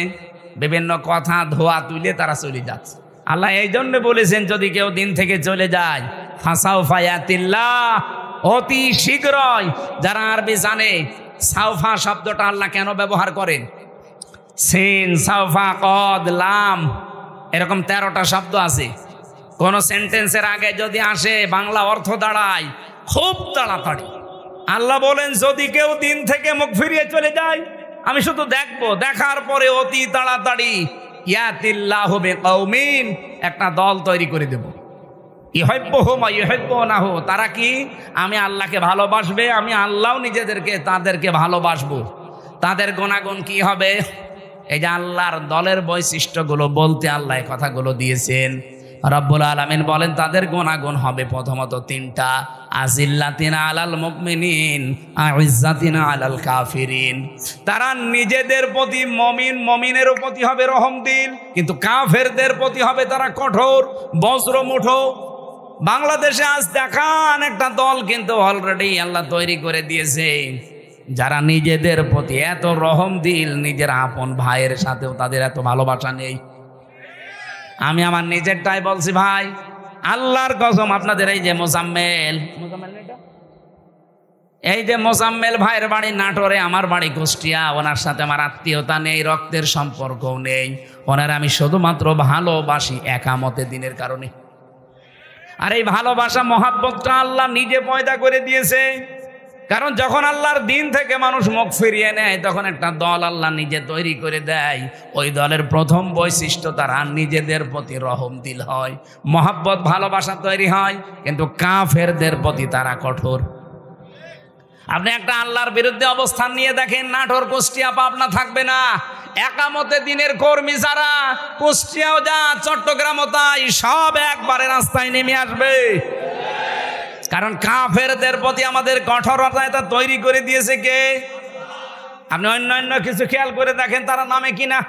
বিভিন্ন কথা ধোয়া তুলে তারা চলে যাচ্ছে। আল্লাহ এই জন্য বলেছেন যদি কেউ দিন থেকে চলে যায়, ফাসাউফা ইয়াতিল্লাহ, অতি শীঘ্রই। যারা আরবি জানে, সাউফা শব্দটা আল্লাহ কেন ব্যবহার করেন? সিন, সাউফা, কদ, লাম, এরকম 13টা শব্দ আছে। কোন সেন্টেন্সের আগে যদি আসে বাংলা অর্থ দাঁড়ায় খুব তাড়াতাড়ি। আল্লাহ বলেন যদি কেউ দিন থেকে মুখ ফিরিয়ে চলে যায়, আমি শুধু দেখবো, দেখার পরে অতি তাড়াতাড়ি ইয়াতিল্লাহু বিকওমিন, একটা দল তৈরি করে দেব। ইউহিব্বুহুম ওয়া ইউহিব্বুনাহু, তারা কি আমি আল্লাহকে ভালোবাসবে, আমি আল্লাহও তাদেরকে ভালোবাসবো। তাদের গুণাগুণ কি হবে? এই যে আল্লাহর দলের বৈশিষ্ট্যগুলো বলতে আল্লাহ এই কথাগুলো দিয়েছেন। রব্বুল আলামিন বলেন তাদের গুণাগুণ হবে প্রথমত তিনটা, আজিল্লাতিনা আলাল মুমিনিন আইজ্জাতিনা আলাল কাফিরিন। তারা নিজেদের প্রতি মমিনের প্রতি হবে রহমদিল, কিন্তু কাফেরদের প্রতি হবে তারা কঠোর বজ্রমুঠো। বাংলাদেশে আজ দেখান একটা দল কিন্তু অলরেডি আল্লাহ তৈরি করে দিয়েছে, যারা নিজেদের প্রতি এত রহমদিল, নিজের আপন ভাইয়ের সাথেও তাদের এত ভালোবাসা নেই। আমি আমার নিজেরটাই বলছি ভাই, আল্লাহর কসম, আপনাদের এই যে মোজাম্মেল ভাইয়ের বাড়ি নাটোরে, আমার বাড়ি কুষ্টিয়া, ওনার সাথে আমার আত্মীয়তা নেই, রক্তের সম্পর্কও নেই। ওনার আমি শুধুমাত্র ভালোবাসি একামতে দিনের কারণে। আর এই ভালোবাসা মহাব্বতটা আল্লাহ নিজে পয়দা করে দিয়েছে। কারণ যখন আল্লাহর দিন থেকে মানুষ মুখ ফিরিয়ে নেয়, তখন একটা দল আল্লাহ নিজে তৈরি করে দেয়। ওই দলের প্রথম বৈশিষ্ট্য তারা নিজেদের প্রতি রহমদিল হয়, মহাব্বত ভালোবাসা তৈরি হয়, কিন্তু কাফেরদের প্রতি তারা কঠোর। আপনি একটা আল্লাহর বিরুদ্ধে অবস্থান নিয়ে দেখেন, নাটোর কুষ্টিয়া পাবনা থাকবে না। একামতে দিনের কর্মী যারা কুষ্টিয়াও যা চট্টগ্রামও তাই, সব একবারে রাস্তায় নেমে আসবে। কারণ কাফেরদের প্রতি আমাদের কঠোরতা এটা তৈরি করে দিয়েছে কে? আপনি অন্যান্য কিছু খেয়াল করে দেখেন, তারা নামে কিনা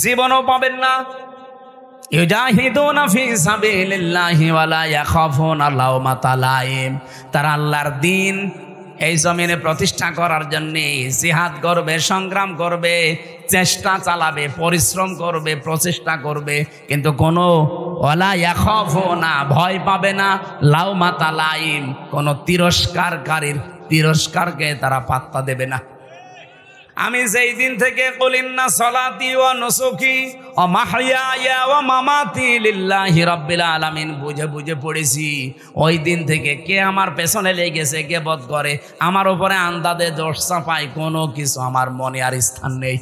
জীবনও পাবেন না। ইউজাহিদুনা ফি সাবিলিল্লাহি ওয়া লা ইয়াখাফুনা লাওমাতা লাইম। তারা আল্লাহর দ্বীন এই জমিনে প্রতিষ্ঠা করার জন্য জিহাদ করবে, সংগ্রাম করবে, চেষ্টা চালাবে, পরিশ্রম করবে, প্রচেষ্টা করবে, কিন্তু কোনো ওয়ালা ইয়াখাফুনা, ভয় পাবে না, লাওমাতা লাইম, কোনো তিরস্কারকারীর তিরস্কারকে তারা পাত্তা দেবে না। আমি যেই দিন থেকে কুলিন্না সলাতি ওয়া নুসুকি ওয়া মাহইয়ায়া ওয়া মামাতি লিল্লাহি রাব্বিল আলামিন বুঝে বুঝে পড়েছি, ওই দিন থেকে কে আমার পেছনে লেগেছে, কে বদ করে, আমার উপরে আন্দাজে দোষ চাপায়, কোনো কিছু আমার মনে আর স্থান নেই।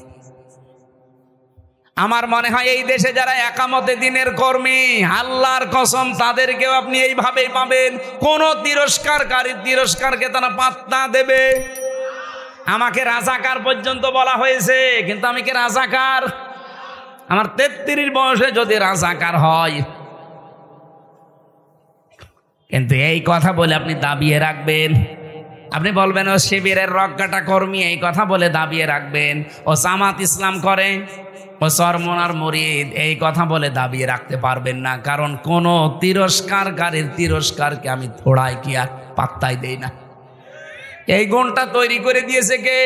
আমার মনে হয় এই দেশে যারা একামতে দিনের কর্মী, আল্লাহর কসম তাদেরকেও আপনি এইভাবেই পাবেন, কোনো তিরস্কারকারীর তিরস্কারকে তারা পাত্তা দেবে। আমাকে রাজাকার পর্যন্ত বলা হয়েছে, কিন্তু আমি কি রাজাকার? আমার 33 বয়সে যদি রাজাকার হয়, কিন্তু এই কথা বলে আপনি দাবিয়ে রাখবেন, আপনি বলবেন ও শিবিরের রক্কাটা কর্মী, এই কথা বলে দাবিয়ে রাখবেন, ও জামাত ইসলাম করে, ও চরমনার মুরিদ, এই কথা বলে দাবিয়ে রাখতে পারবেন না। কারণ কোন তিরস্কারকারীর তিরস্কারকে আমি থোড়াই কি আর পাত্তাই দেই না। এই গুণটা তৈরি করে দিয়েছে কে?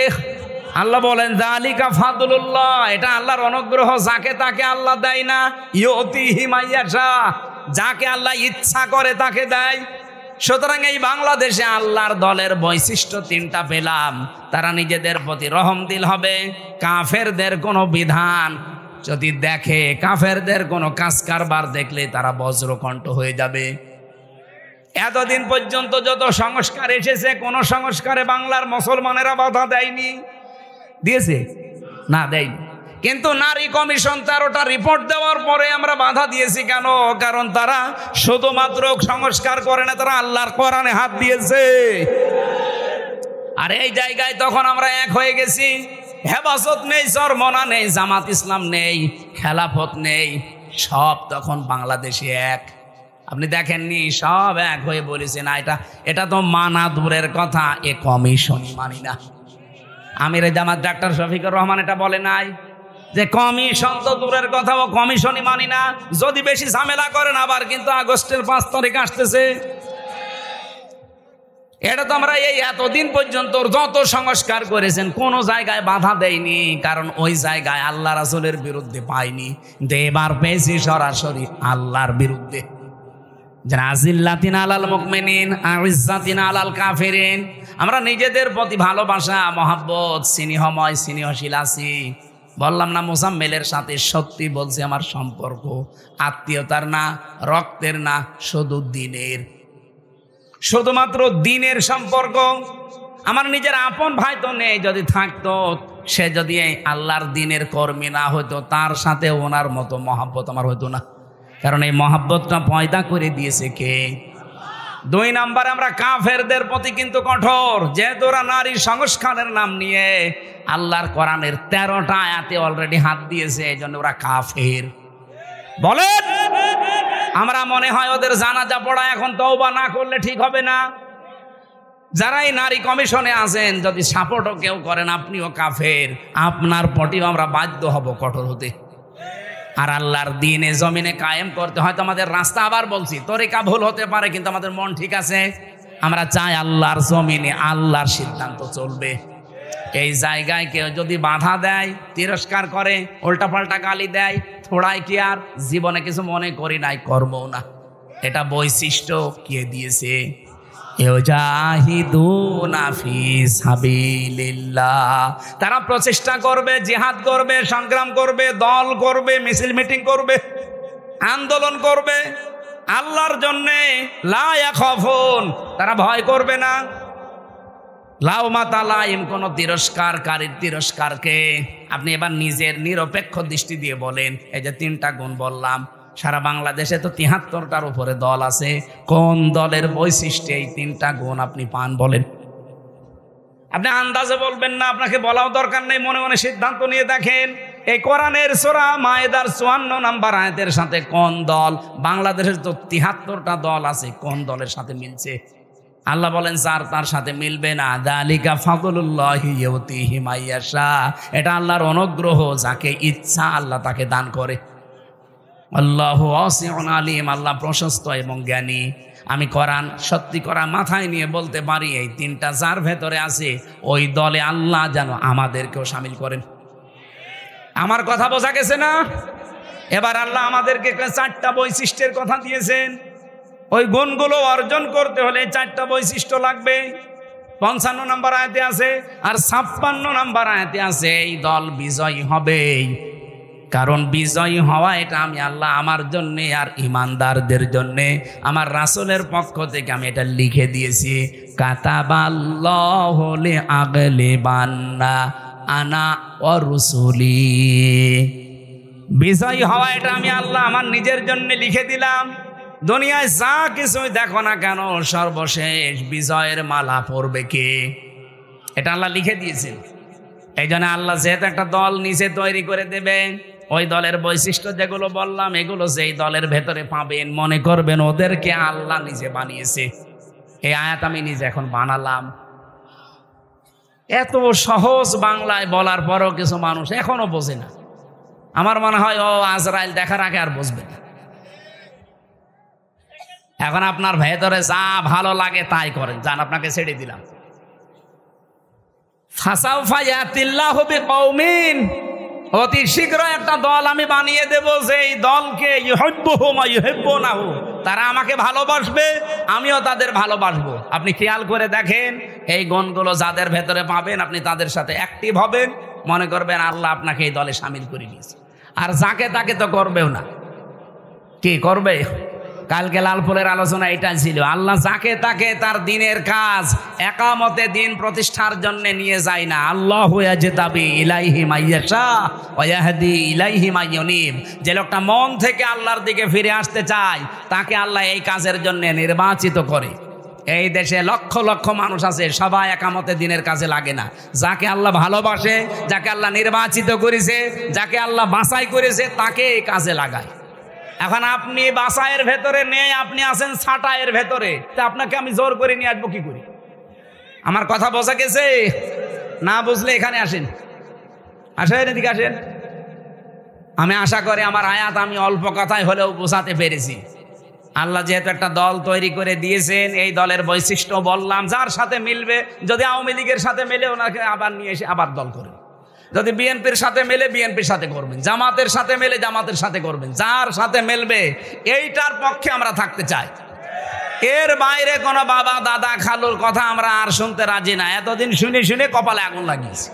আল্লাহ বলেন যালিকা ফাদলুল্লাহ, এটা আল্লাহর অনুগ্রহ, যাকে তাকে আল্লাহ দেয় না। ইউতিহি মাইয়াশা, যাকে আল্লাহ ইচ্ছা করে তাকে দেয়। সুতরাং এই বাংলাদেশে আল্লাহর দলের বৈশিষ্ট্য তিনটা পেলাম। তারা নিজেদের প্রতি রহমদিল হবে, কাফেরদের কোনো বিধান যদি দেখে, কাফেরদের কোনো কাজ কারবার দেখলে তারা বজ্রকণ্ঠ হয়ে যাবে। এতদিন পর্যন্ত যত সংস্কার এসেছে, কোন সংস্কারে বাংলার মুসলমানেরা বাধা দেয়নি, দিয়েছে না? দেয়নি। কিন্তু নারী কমিশন 13টা রিপোর্ট দেওয়ার পরে আমরা বাধা দিয়েছি কেন? কারণ তারা শুধুমাত্র সংস্কার করে না, তারা আল্লাহর কোরআনে হাত দিয়েছে। আর এই জায়গায় তখন আমরা এক হয়ে গেছি। হেফাজত নেই, চরমনা নেই, জামাত ইসলাম নেই, খেলাফত নেই, সব তখন বাংলাদেশে এক। আপনি দেখেননি, সব এক হয়ে বলেছে না, এটা তো মানা দূরের কথা, এ কমিশনই মানি না। আমির জামাত ডাক্তার শফিকুর রহমান এটা বলে নাই যে কমিশন তো দূরের কথা, ও কমিশনই মানি না। যদি বেশি ঝামেলা করেন আবার কিন্তু আগস্টের 5 তারিখ আসতেছে। এটা তো আমরা এই এতদিন পর্যন্ত যত সংস্কার করেছেন কোন জায়গায় বাধা দেয়নি, কারণ ওই জায়গায় আল্লাহ রাসূলের বিরুদ্ধে পাইনি। কিন্তু এবার পেয়েছি সরাসরি আল্লাহর বিরুদ্ধে। আজিল্লাতিন আলাল মুমিনিন আইজ্জাতিন আলাল কাফিরিন। আমরা নিজেদের প্রতি ভালোবাসা, মহাব্বত, স্নেহময় স্নেহশীল আছি। বললাম না, মোজাম্মেলের সাথে সত্যি বলছি, আমার সম্পর্ক আত্মীয়তার না, রক্তের না, শুধু দিনের, শুধুমাত্র দিনের সম্পর্ক। আমার নিজের আপন ভাই তো নেই, যদি থাকতো সে যদি এই আল্লাহর দ্বীনের কর্মী না হতো, তার সাথে ওনার মতো মহাব্বত আমার হতো না। কারণ এই মহাব্বতটা পয়দা করে দিয়েছে কে? 2 নম্বরে আমরা কাফেরদের প্রতি কিন্তু কঠোর, যেহেতু ওরা নারী সংস্কারের নাম নিয়ে আল্লাহর কোরআনের 13টা আয়াতে অলরেডি হাত দিয়েছে, এই জন্য ওরা কাফের। বলেন, আমরা মনে হয় ওদের জানাজা পড়া এখন তওবা না করলে ঠিক হবে না? যারা এই নারী কমিশনে আছেন, যদি সাপোর্টও কেউ করেন, আপনিও কাফের, আপনার প্রতিও আমরা বাধ্য হব কঠোর হতে। আর আল্লাহর দ্বীনে জমিনে কায়েম করতে হয়তো আমাদের রাস্তা, আবার বলছি, তরিকা ভুল হতে পারে, কিন্তু আমাদের মন ঠিক আছে। আমরা চাই আল্লাহর জমিনে আল্লাহর সিদ্ধান্ত চলবে। এই জায়গায় কেউ যদি বাধা দেয়, তিরস্কার করে, উল্টাপাল্টা গালি দেয়, থোড়াই কি আর জীবনে কিছু মনে করি নাই, করবো না। এটা বৈশিষ্ট্য কে দিয়েছে? ইউজাহিদুনা ফি সাবিলিল্লাহ, তারা প্রচেষ্টা করবে, জিহাদ করবে, সংগ্রাম করবে, দল করবে, মিছিল মিটিং করবে, আন্দোলন করবে আল্লাহর জন্যে। লা ইয়াখাফুন, তারা ভয় করবে না। লাউমাতা লাইম, কোন তিরস্কারকারীর তিরস্কারকে আপনি এবার নিজের নিরপেক্ষ দৃষ্টি দিয়ে বলেন। এই যে 3টা গুণ বললাম, সারা বাংলাদেশে তো 73টার উপরে দল আছে। কোন দলের বৈশিষ্ট্যে এই 3টা গুণ আপনি পান বলেন? আপনি আন্দাজে বলবেন না, আপনাকে বলাও দরকার নেই, মনে মনে সিদ্ধান্ত নিয়ে দেখেন। এই কোরআনের সূরা মায়েদার 54 নম্বর আয়াতের সাথে কোন দল, বাংলাদেশের তো 73টা দল আছে, কোন দলের সাথে মিলছে? আল্লাহ বলেন যার তার সাথে মিলবে না। যালিকা ফাদলুল্লাহি ইউতিহি মাইয়াশা, এটা আল্লাহর অনুগ্রহ, যাকে ইচ্ছা আল্লাহ তাকে দান করে। আল্লাহু ওয়াসিউন আলিম, আল্লাহ প্রশস্ত এবং জ্ঞানী। আমি কোরআন সত্যি করা মাথায় নিয়ে বলতে পারি, এই 3টা যার ভেতরে আছে, ওই দলে আল্লাহ যেন আমাদেরকেও শামিল করেন। আমার কথা বোঝা গেছে না? এবার আল্লাহ আমাদেরকে 4টা বৈশিষ্ট্যের কথা দিয়েছেন। ওই গুণগুলো অর্জন করতে হলে 4টা বৈশিষ্ট্য লাগবে। 55 নম্বর আয়াতে আছে, আর 56 নম্বর আয়াতে আছে, এই দল বিজয়ী হবেই। কারণ বিজয়ী হওয়া এটা আমি আল্লাহ আমার জন্যে আর ইমানদারদের জন্যে আমার রাসূলের পক্ষ থেকে আমি এটা লিখে দিয়েছি। কাতাবাল্লাহু লিআগলিবান্না আনা ওয়া রুসুলি, বিজয়ী হওয়া এটা আমি আল্লাহ আমার নিজের জন্য লিখে দিলাম। দুনিয়ায় যা কিছুই দেখো না কেন, সর্বশেষ বিজয়ের মালা পরবে কে? এটা আল্লাহ লিখে দিয়েছেন। এই জন্য আল্লাহ যেহেতু একটা দল নিচে তৈরি করে দেবে, ওই দলের বৈশিষ্ট্য যেগুলো বললাম, এগুলো যেই দলের ভেতরে পাবেন, মনে করবেন ওদেরকে আল্লাহ নিজে বানিয়েছে। এই আয়াত আমি নিজে এখন বানালাম। এত সহজ বাংলায় বলার পরও কিছু মানুষ এখনো বোঝে না। আমার মনে হয় ও আজরাইল দেখার আগে আর বুঝবে না। এখন আপনার ভেতরে যা ভালো লাগে তাই করেন, যান, আপনাকে ছেড়ে দিলাম। ফাসাউফা ইয়াতিল্লাহু বিকওমিন, অতি শীঘ্র একটা দল আমি বানিয়ে দেব, যে এই দলকে ইউহিব্বুহুম ওয়া ইউহিব্বুনাহু, তারা আমাকে ভালোবাসবে, আমিও তাদের ভালোবাসবো। আপনি খেয়াল করে দেখেন, এই গুণগুলো যাদের ভেতরে পাবেন, আপনি তাদের সাথে অ্যাক্টিভ হবেন, মনে করবেন আল্লাহ আপনাকে এই দলে শামিল করে নিয়েছে। আর যাকে তাকে তো করবেও না। কি করবে? কালকে লালপুরের আলোচনা এটা ছিল, আল্লাহ যাকে তাকে তার দিনের কাজ একামতে দিন প্রতিষ্ঠার জন্য নিয়ে যায় না। আল্লাহু ইয়াজতাবি ইলাইহি মাইয়াশা ওয়া ইয়াহদি ইলাইহি মাইয়ুনিব, যে লোকটা মন থেকে আল্লাহর দিকে ফিরে আসতে চায়, তাকে আল্লাহ এই কাজের জন্য নির্বাচিত করে। এই দেশে লক্ষ লক্ষ মানুষ আছে, সবাই একামতে দিনের কাজে লাগে না। যাকে আল্লাহ ভালোবাসে, যাকে আল্লাহ নির্বাচিত করেছে, যাকে আল্লাহ বাছাই করেছে, তাকে এই কাজে লাগায়। এখন আপনি বাসায়ের ভেতরে নেই, আপনি আছেন ছাটায়ের ভেতরে, তা আপনাকে আমি জোর করে নিয়ে আসবো কি করে? আমার কথা বোঝা গেছে? না বুঝলে এখানে আসেন, আসেন, এদিকে আসেন। আমি আশা করি আমার আয়াত আমি অল্প কথায় হলেও বোঝাতে পেরেছি। আল্লাহ যেহেতু একটা দল তৈরি করে দিয়েছেন, এই দলের বৈশিষ্ট্য বললাম, যার সাথে মিলবে। যদি আওয়ামী লীগের সাথে মেলে, ওনাকে আবার নিয়ে এসে আবার দল করেন। যদি বিএনপির সাথে মেলে, বিএনপির সাথে করবেন। জামাতের সাথে মেলে, জামাতের সাথে করবেন। যার সাথে মেলবে এইটার পক্ষে আমরা থাকতে চাই। এর বাইরে কোনো বাবা দাদা খালুর কথা আমরা আর শুনতে রাজি না। এতদিন শুনে শুনে কপালে আগুন লাগিয়েছে।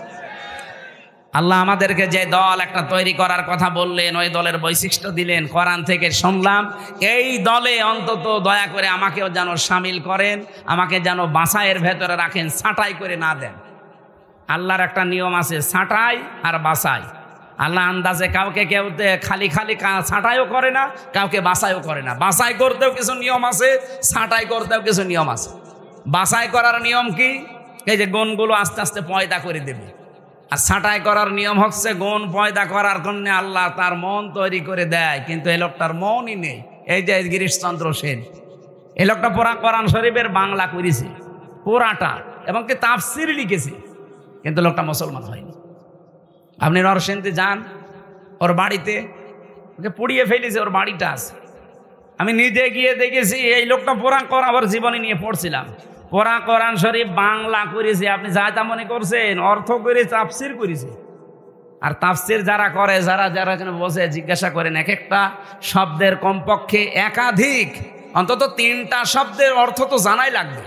আল্লাহ আমাদেরকে যে দল একটা তৈরি করার কথা বললেন, ওই দলের বৈশিষ্ট্য দিলেন, কোরআন থেকে শুনলাম। এই দলে অন্তত দয়া করে আমাকেও যেন শামিল করেন, আমাকে যেন বাছাইয়ের ভেতরে রাখেন, ছাঁটাই করে না দেন। আল্লাহর একটা নিয়ম আছে, ছাঁটাই আর বাছাই। আল্লাহ আন্দাজে কাউকে কেউ খালি খালি ছাঁটাইও করে না, কাউকে বাছাইও করে না। বাছাই করতেও কিছু নিয়ম আছে, ছাঁটাই করতেও কিছু নিয়ম আছে। বাছাই করার নিয়ম কি? এই যে গুণগুলো আস্তে আস্তে পয়দা করে দেবে। আর ছাঁটাই করার নিয়ম হচ্ছে গুণ পয়দা করার জন্য আল্লাহ তার মন তৈরি করে দেয়, কিন্তু এই লোকটার মনই নেই। এই যে গিরিশচন্দ্র সেন, এই লোকটা পুরা কোরআন শরীফের বাংলা করেছে পুরাটা, এবং কি তাফসির লিখেছে, কিন্তু লোকটা মুসলমান হয়নি। আপনি নরসিংদী যান, ওর বাড়িতে ওকে পুড়িয়ে ফেলেছে, ওর বাড়িটা আছে। আমি নিজে গিয়ে দেখেছি এই লোকটা পুরা কোরআন, ওর জীবনী নিয়ে পড়ছিলাম, পুরা কোরআন শরীফ বাংলা করেছে। আপনি যা তা মনে করছেন, অর্থ করে তাফসির করেছে। আর তাফসির যারা করে, যারা যারা এখানে বসে জিজ্ঞাসা করেন, এক একটা শব্দের কমপক্ষে একাধিক, অন্তত 3টা শব্দের অর্থ তো জানাই লাগবে।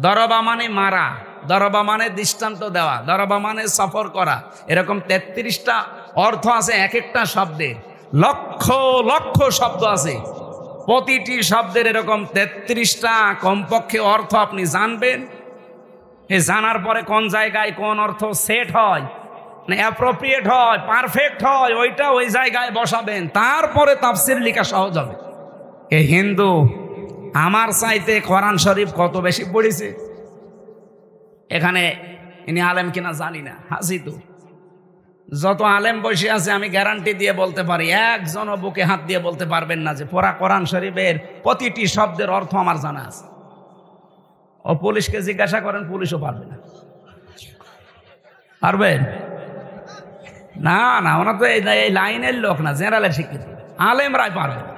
দরবা মানে মারা, দরবা মানে দৃষ্টান্ত দেওয়া, দরবা মানে সফর করা, এরকম 33টা অর্থ আছে এক একটা শব্দের। লক্ষ লক্ষ শব্দ আছে, প্রতিটি শব্দের এরকম 33টা কমপক্ষে অর্থ আপনি জানবেন। এই জানার পরে কোন জায়গায় কোন অর্থ সেট হয়, মানে অ্যাপ্রোপ্রিয়েট হয়, পারফেক্ট হয়, ওইটা ওই জায়গায় বসাবেন, তারপরে তাফসির লেখা সহজ হবে। এই হিন্দু আমার চাইতে কোরআন শরীফ কত বেশি পড়েছে। এখানে ইনি আলেম কিনা জানি না, হাসি তো যত আলেম বসে আছে আমি গ্যারান্টি দিয়ে বলতে পারি, একজনও বুকে হাত দিয়ে বলতে পারবেন না যে পুরা কোরআন শরীফের প্রতিটি শব্দের অর্থ আমার জানা আছে। ও পুলিশকে জিজ্ঞাসা করেন, পুলিশও পারবে না। পারবেন না? না, ওনার তো এই লাইনের লোক না, জেনারেলের শিক্ষিত, আলেমরাই পারবে না।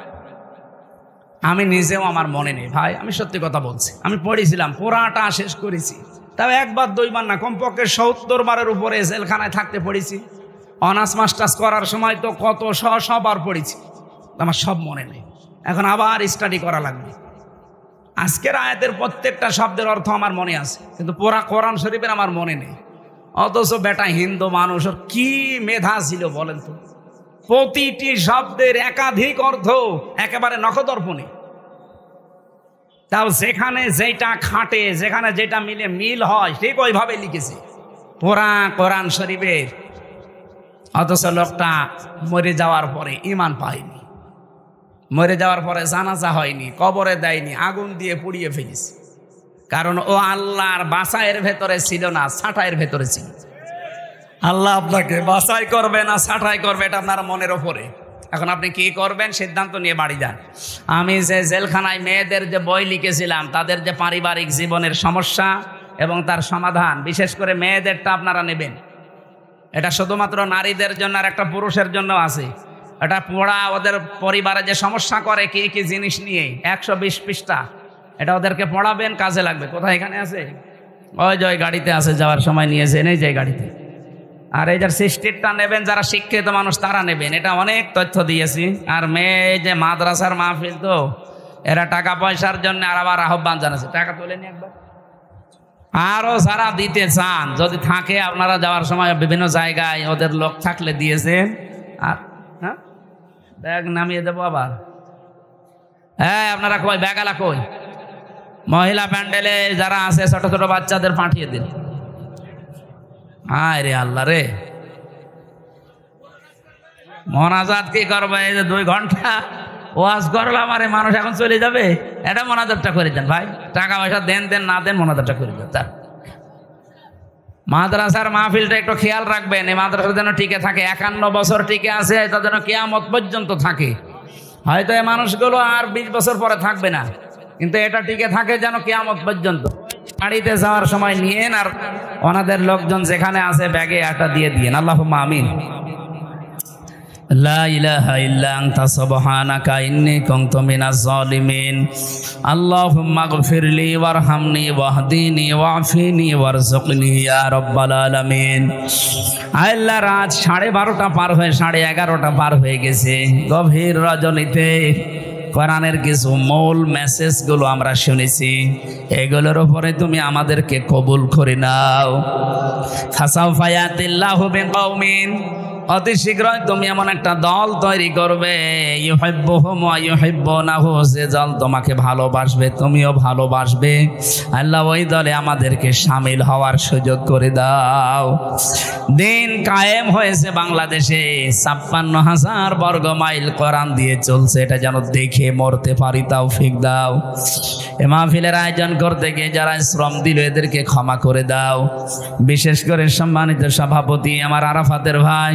আমি নিজেও আমার মনে নেই ভাই, আমি সত্যি কথা বলছি। আমি পড়েছিলাম, পুরাটা শেষ করেছি, তবে 1 বার 2 বার না, কমপক্ষে 70 বারের উপরে জেলখানায় থাকতে পড়েছি। অনার্স মাস্টার্স করার সময় তো কত সবার পড়েছি, আমার সব মনে নেই। এখন আবার স্টাডি করা লাগবে। আজকের আয়াতের প্রত্যেকটা শব্দের অর্থ আমার মনে আছে, কিন্তু পুরা কোরআন শরীফের আমার মনে নেই। অথচ বেটা হিন্দু মানুষ, ওর কি মেধা ছিল বলেন তো, প্রতিটি শব্দের একাধিক অর্থ একেবারে নখদর্পণে। তাও যেখানে যেটা খাটে, যেখানে যেটা মিলে মিল হয়, ঠিক ওইভাবে লিখেছে পুরা কোরআন শরীফের। অথচ লোকটা মরে যাওয়ার পরে ঈমান পায়নি, মরে যাওয়ার পরে জানাজা হয়নি, কবরে দেয়নি, আগুন দিয়ে পুড়িয়ে ফেলেছে। কারণ ও আল্লাহর বাছাইয়ের ভেতরে ছিল না, ছাঁটাইয়ের ভেতরে ছিল। আল্লাহ আপনাকে বাছাই করবে না ছাঁটাই করবে, এটা আপনার মনের ওপরে। এখন আপনি কি করবেন সিদ্ধান্ত নিয়ে বাড়ি যান। আমি যে জেলখানায় মেয়েদের যে বই লিখেছিলাম, তাদের যে পারিবারিক জীবনের সমস্যা এবং তার সমাধান, বিশেষ করে মেয়েদেরটা আপনারা নেবেন। এটা শুধুমাত্র নারীদের জন্য আর একটা পুরুষের জন্য আছে। এটা পড়া, ওদের পরিবারে যে সমস্যা করে কি কি জিনিস নিয়ে, 120 পৃষ্ঠা, এটা ওদেরকে পড়াবেন, কাজে লাগবে। কোথায়? এখানে আছে, ওই যে ওই গাড়িতে আছে, যাওয়ার সময় নিয়েছে, এই যে গাড়িতে। আর এই যে সিস্টেমটা নেবেন, যারা শিক্ষিত মানুষ তারা নেবেন, এটা অনেক তথ্য দিয়েছি। আর মেয়ে যে মাদ্রাসার মাহফিল, তো এরা টাকা পয়সার জন্য আর আবার আহ্বান জানাচ্ছে, টাকা তোলেনি একবার। আরও যারা দিতে চান, যদি থাকে, আপনারা যাওয়ার সময় বিভিন্ন জায়গায় ওদের লোক থাকলে দিয়েছেন। আর হ্যাঁ, ব্যাগ নামিয়ে দেবো আবার। হ্যাঁ, আপনারা কই ব্যাগালা কই? মহিলা প্যান্ডেলে যারা আছে, ছোট ছোট বাচ্চাদের পাঠিয়ে দিন। আয় রে আল্লাহ রে, মোনাজাত কি করবে? এই যে 2 ঘন্টা ওয়াজ করলাম, আরে মানুষ এখন চলে যাবে। এটা মোনাজাতটা করে দেন ভাই, টাকা পয়সা দেন না দেন, মোনাজাতটা করে দেন। তার মাদ্রাসার মাহফিলটা একটু খেয়াল রাখবেন, এই মাদ্রাসা যেন টিকে থাকে, 51 বছর টিকে আছে, এটা যেন কিয়ামত পর্যন্ত থাকে। হয়তো এই মানুষগুলো আর 20 বছর পরে থাকবে না, কিন্তু এটা টিকে থাকে যেন কিয়ামত পর্যন্ত। বাড়িতে যাওয়ার সময় নিয়েন, আর ওনাদের লোকজন যেখানে আছে ব্যাগে একটা দিয়ে দিয়েন। আল্লাহুম্মা আমিন। লা ইলাহা ইল্লা আনতা সুবহানাকা ইন্নী কুনতু মিনাজ জালিমিন। আল্লাহুম্মা গফিরলি ওয়ারহামনি ওয়াহদিনি ওয়াফিনি ওয়ারযুকনি ইয়া রাব্বাল আলামিন। আল্লাহ, রাত 12:30 পার হয়ে 11:30 পার হয়ে গেছে। গভীর রজনীতে কোরআনের কিছু মূল মেসেজগুলো আমরা শুনেছি, এগুলোর উপরে তুমি আমাদেরকে কবুল করে নাও। ফাসাউফা ইয়াতিল্লাহু বিকওমিন, অতি শীঘ্রই তুমি এমন একটা দল তৈরি করবে, ইউহিব্বুহুম ওয়া ইউহিব্বুনাহু, যে দল তোমাকে ভালোবাসবে তুমিও ভালোবাসবে। আল্লাহ ওই দলে আমাদেরকে শামিল হওয়ার সুযোগ করে দাও। দিন কায়েম হয়েছে বাংলাদেশে, ৫৬,০০০ বর্গ মাইল কোরআন দিয়ে চলছে, এটা যেন দেখে মরতে পারি, তৌফিক দাও। এ মাহফিলের আয়োজন করতে গিয়ে যারা শ্রম দিল এদেরকে ক্ষমা করে দাও। বিশেষ করে সম্মানিত সভাপতি আমার আরাফাতের ভাই,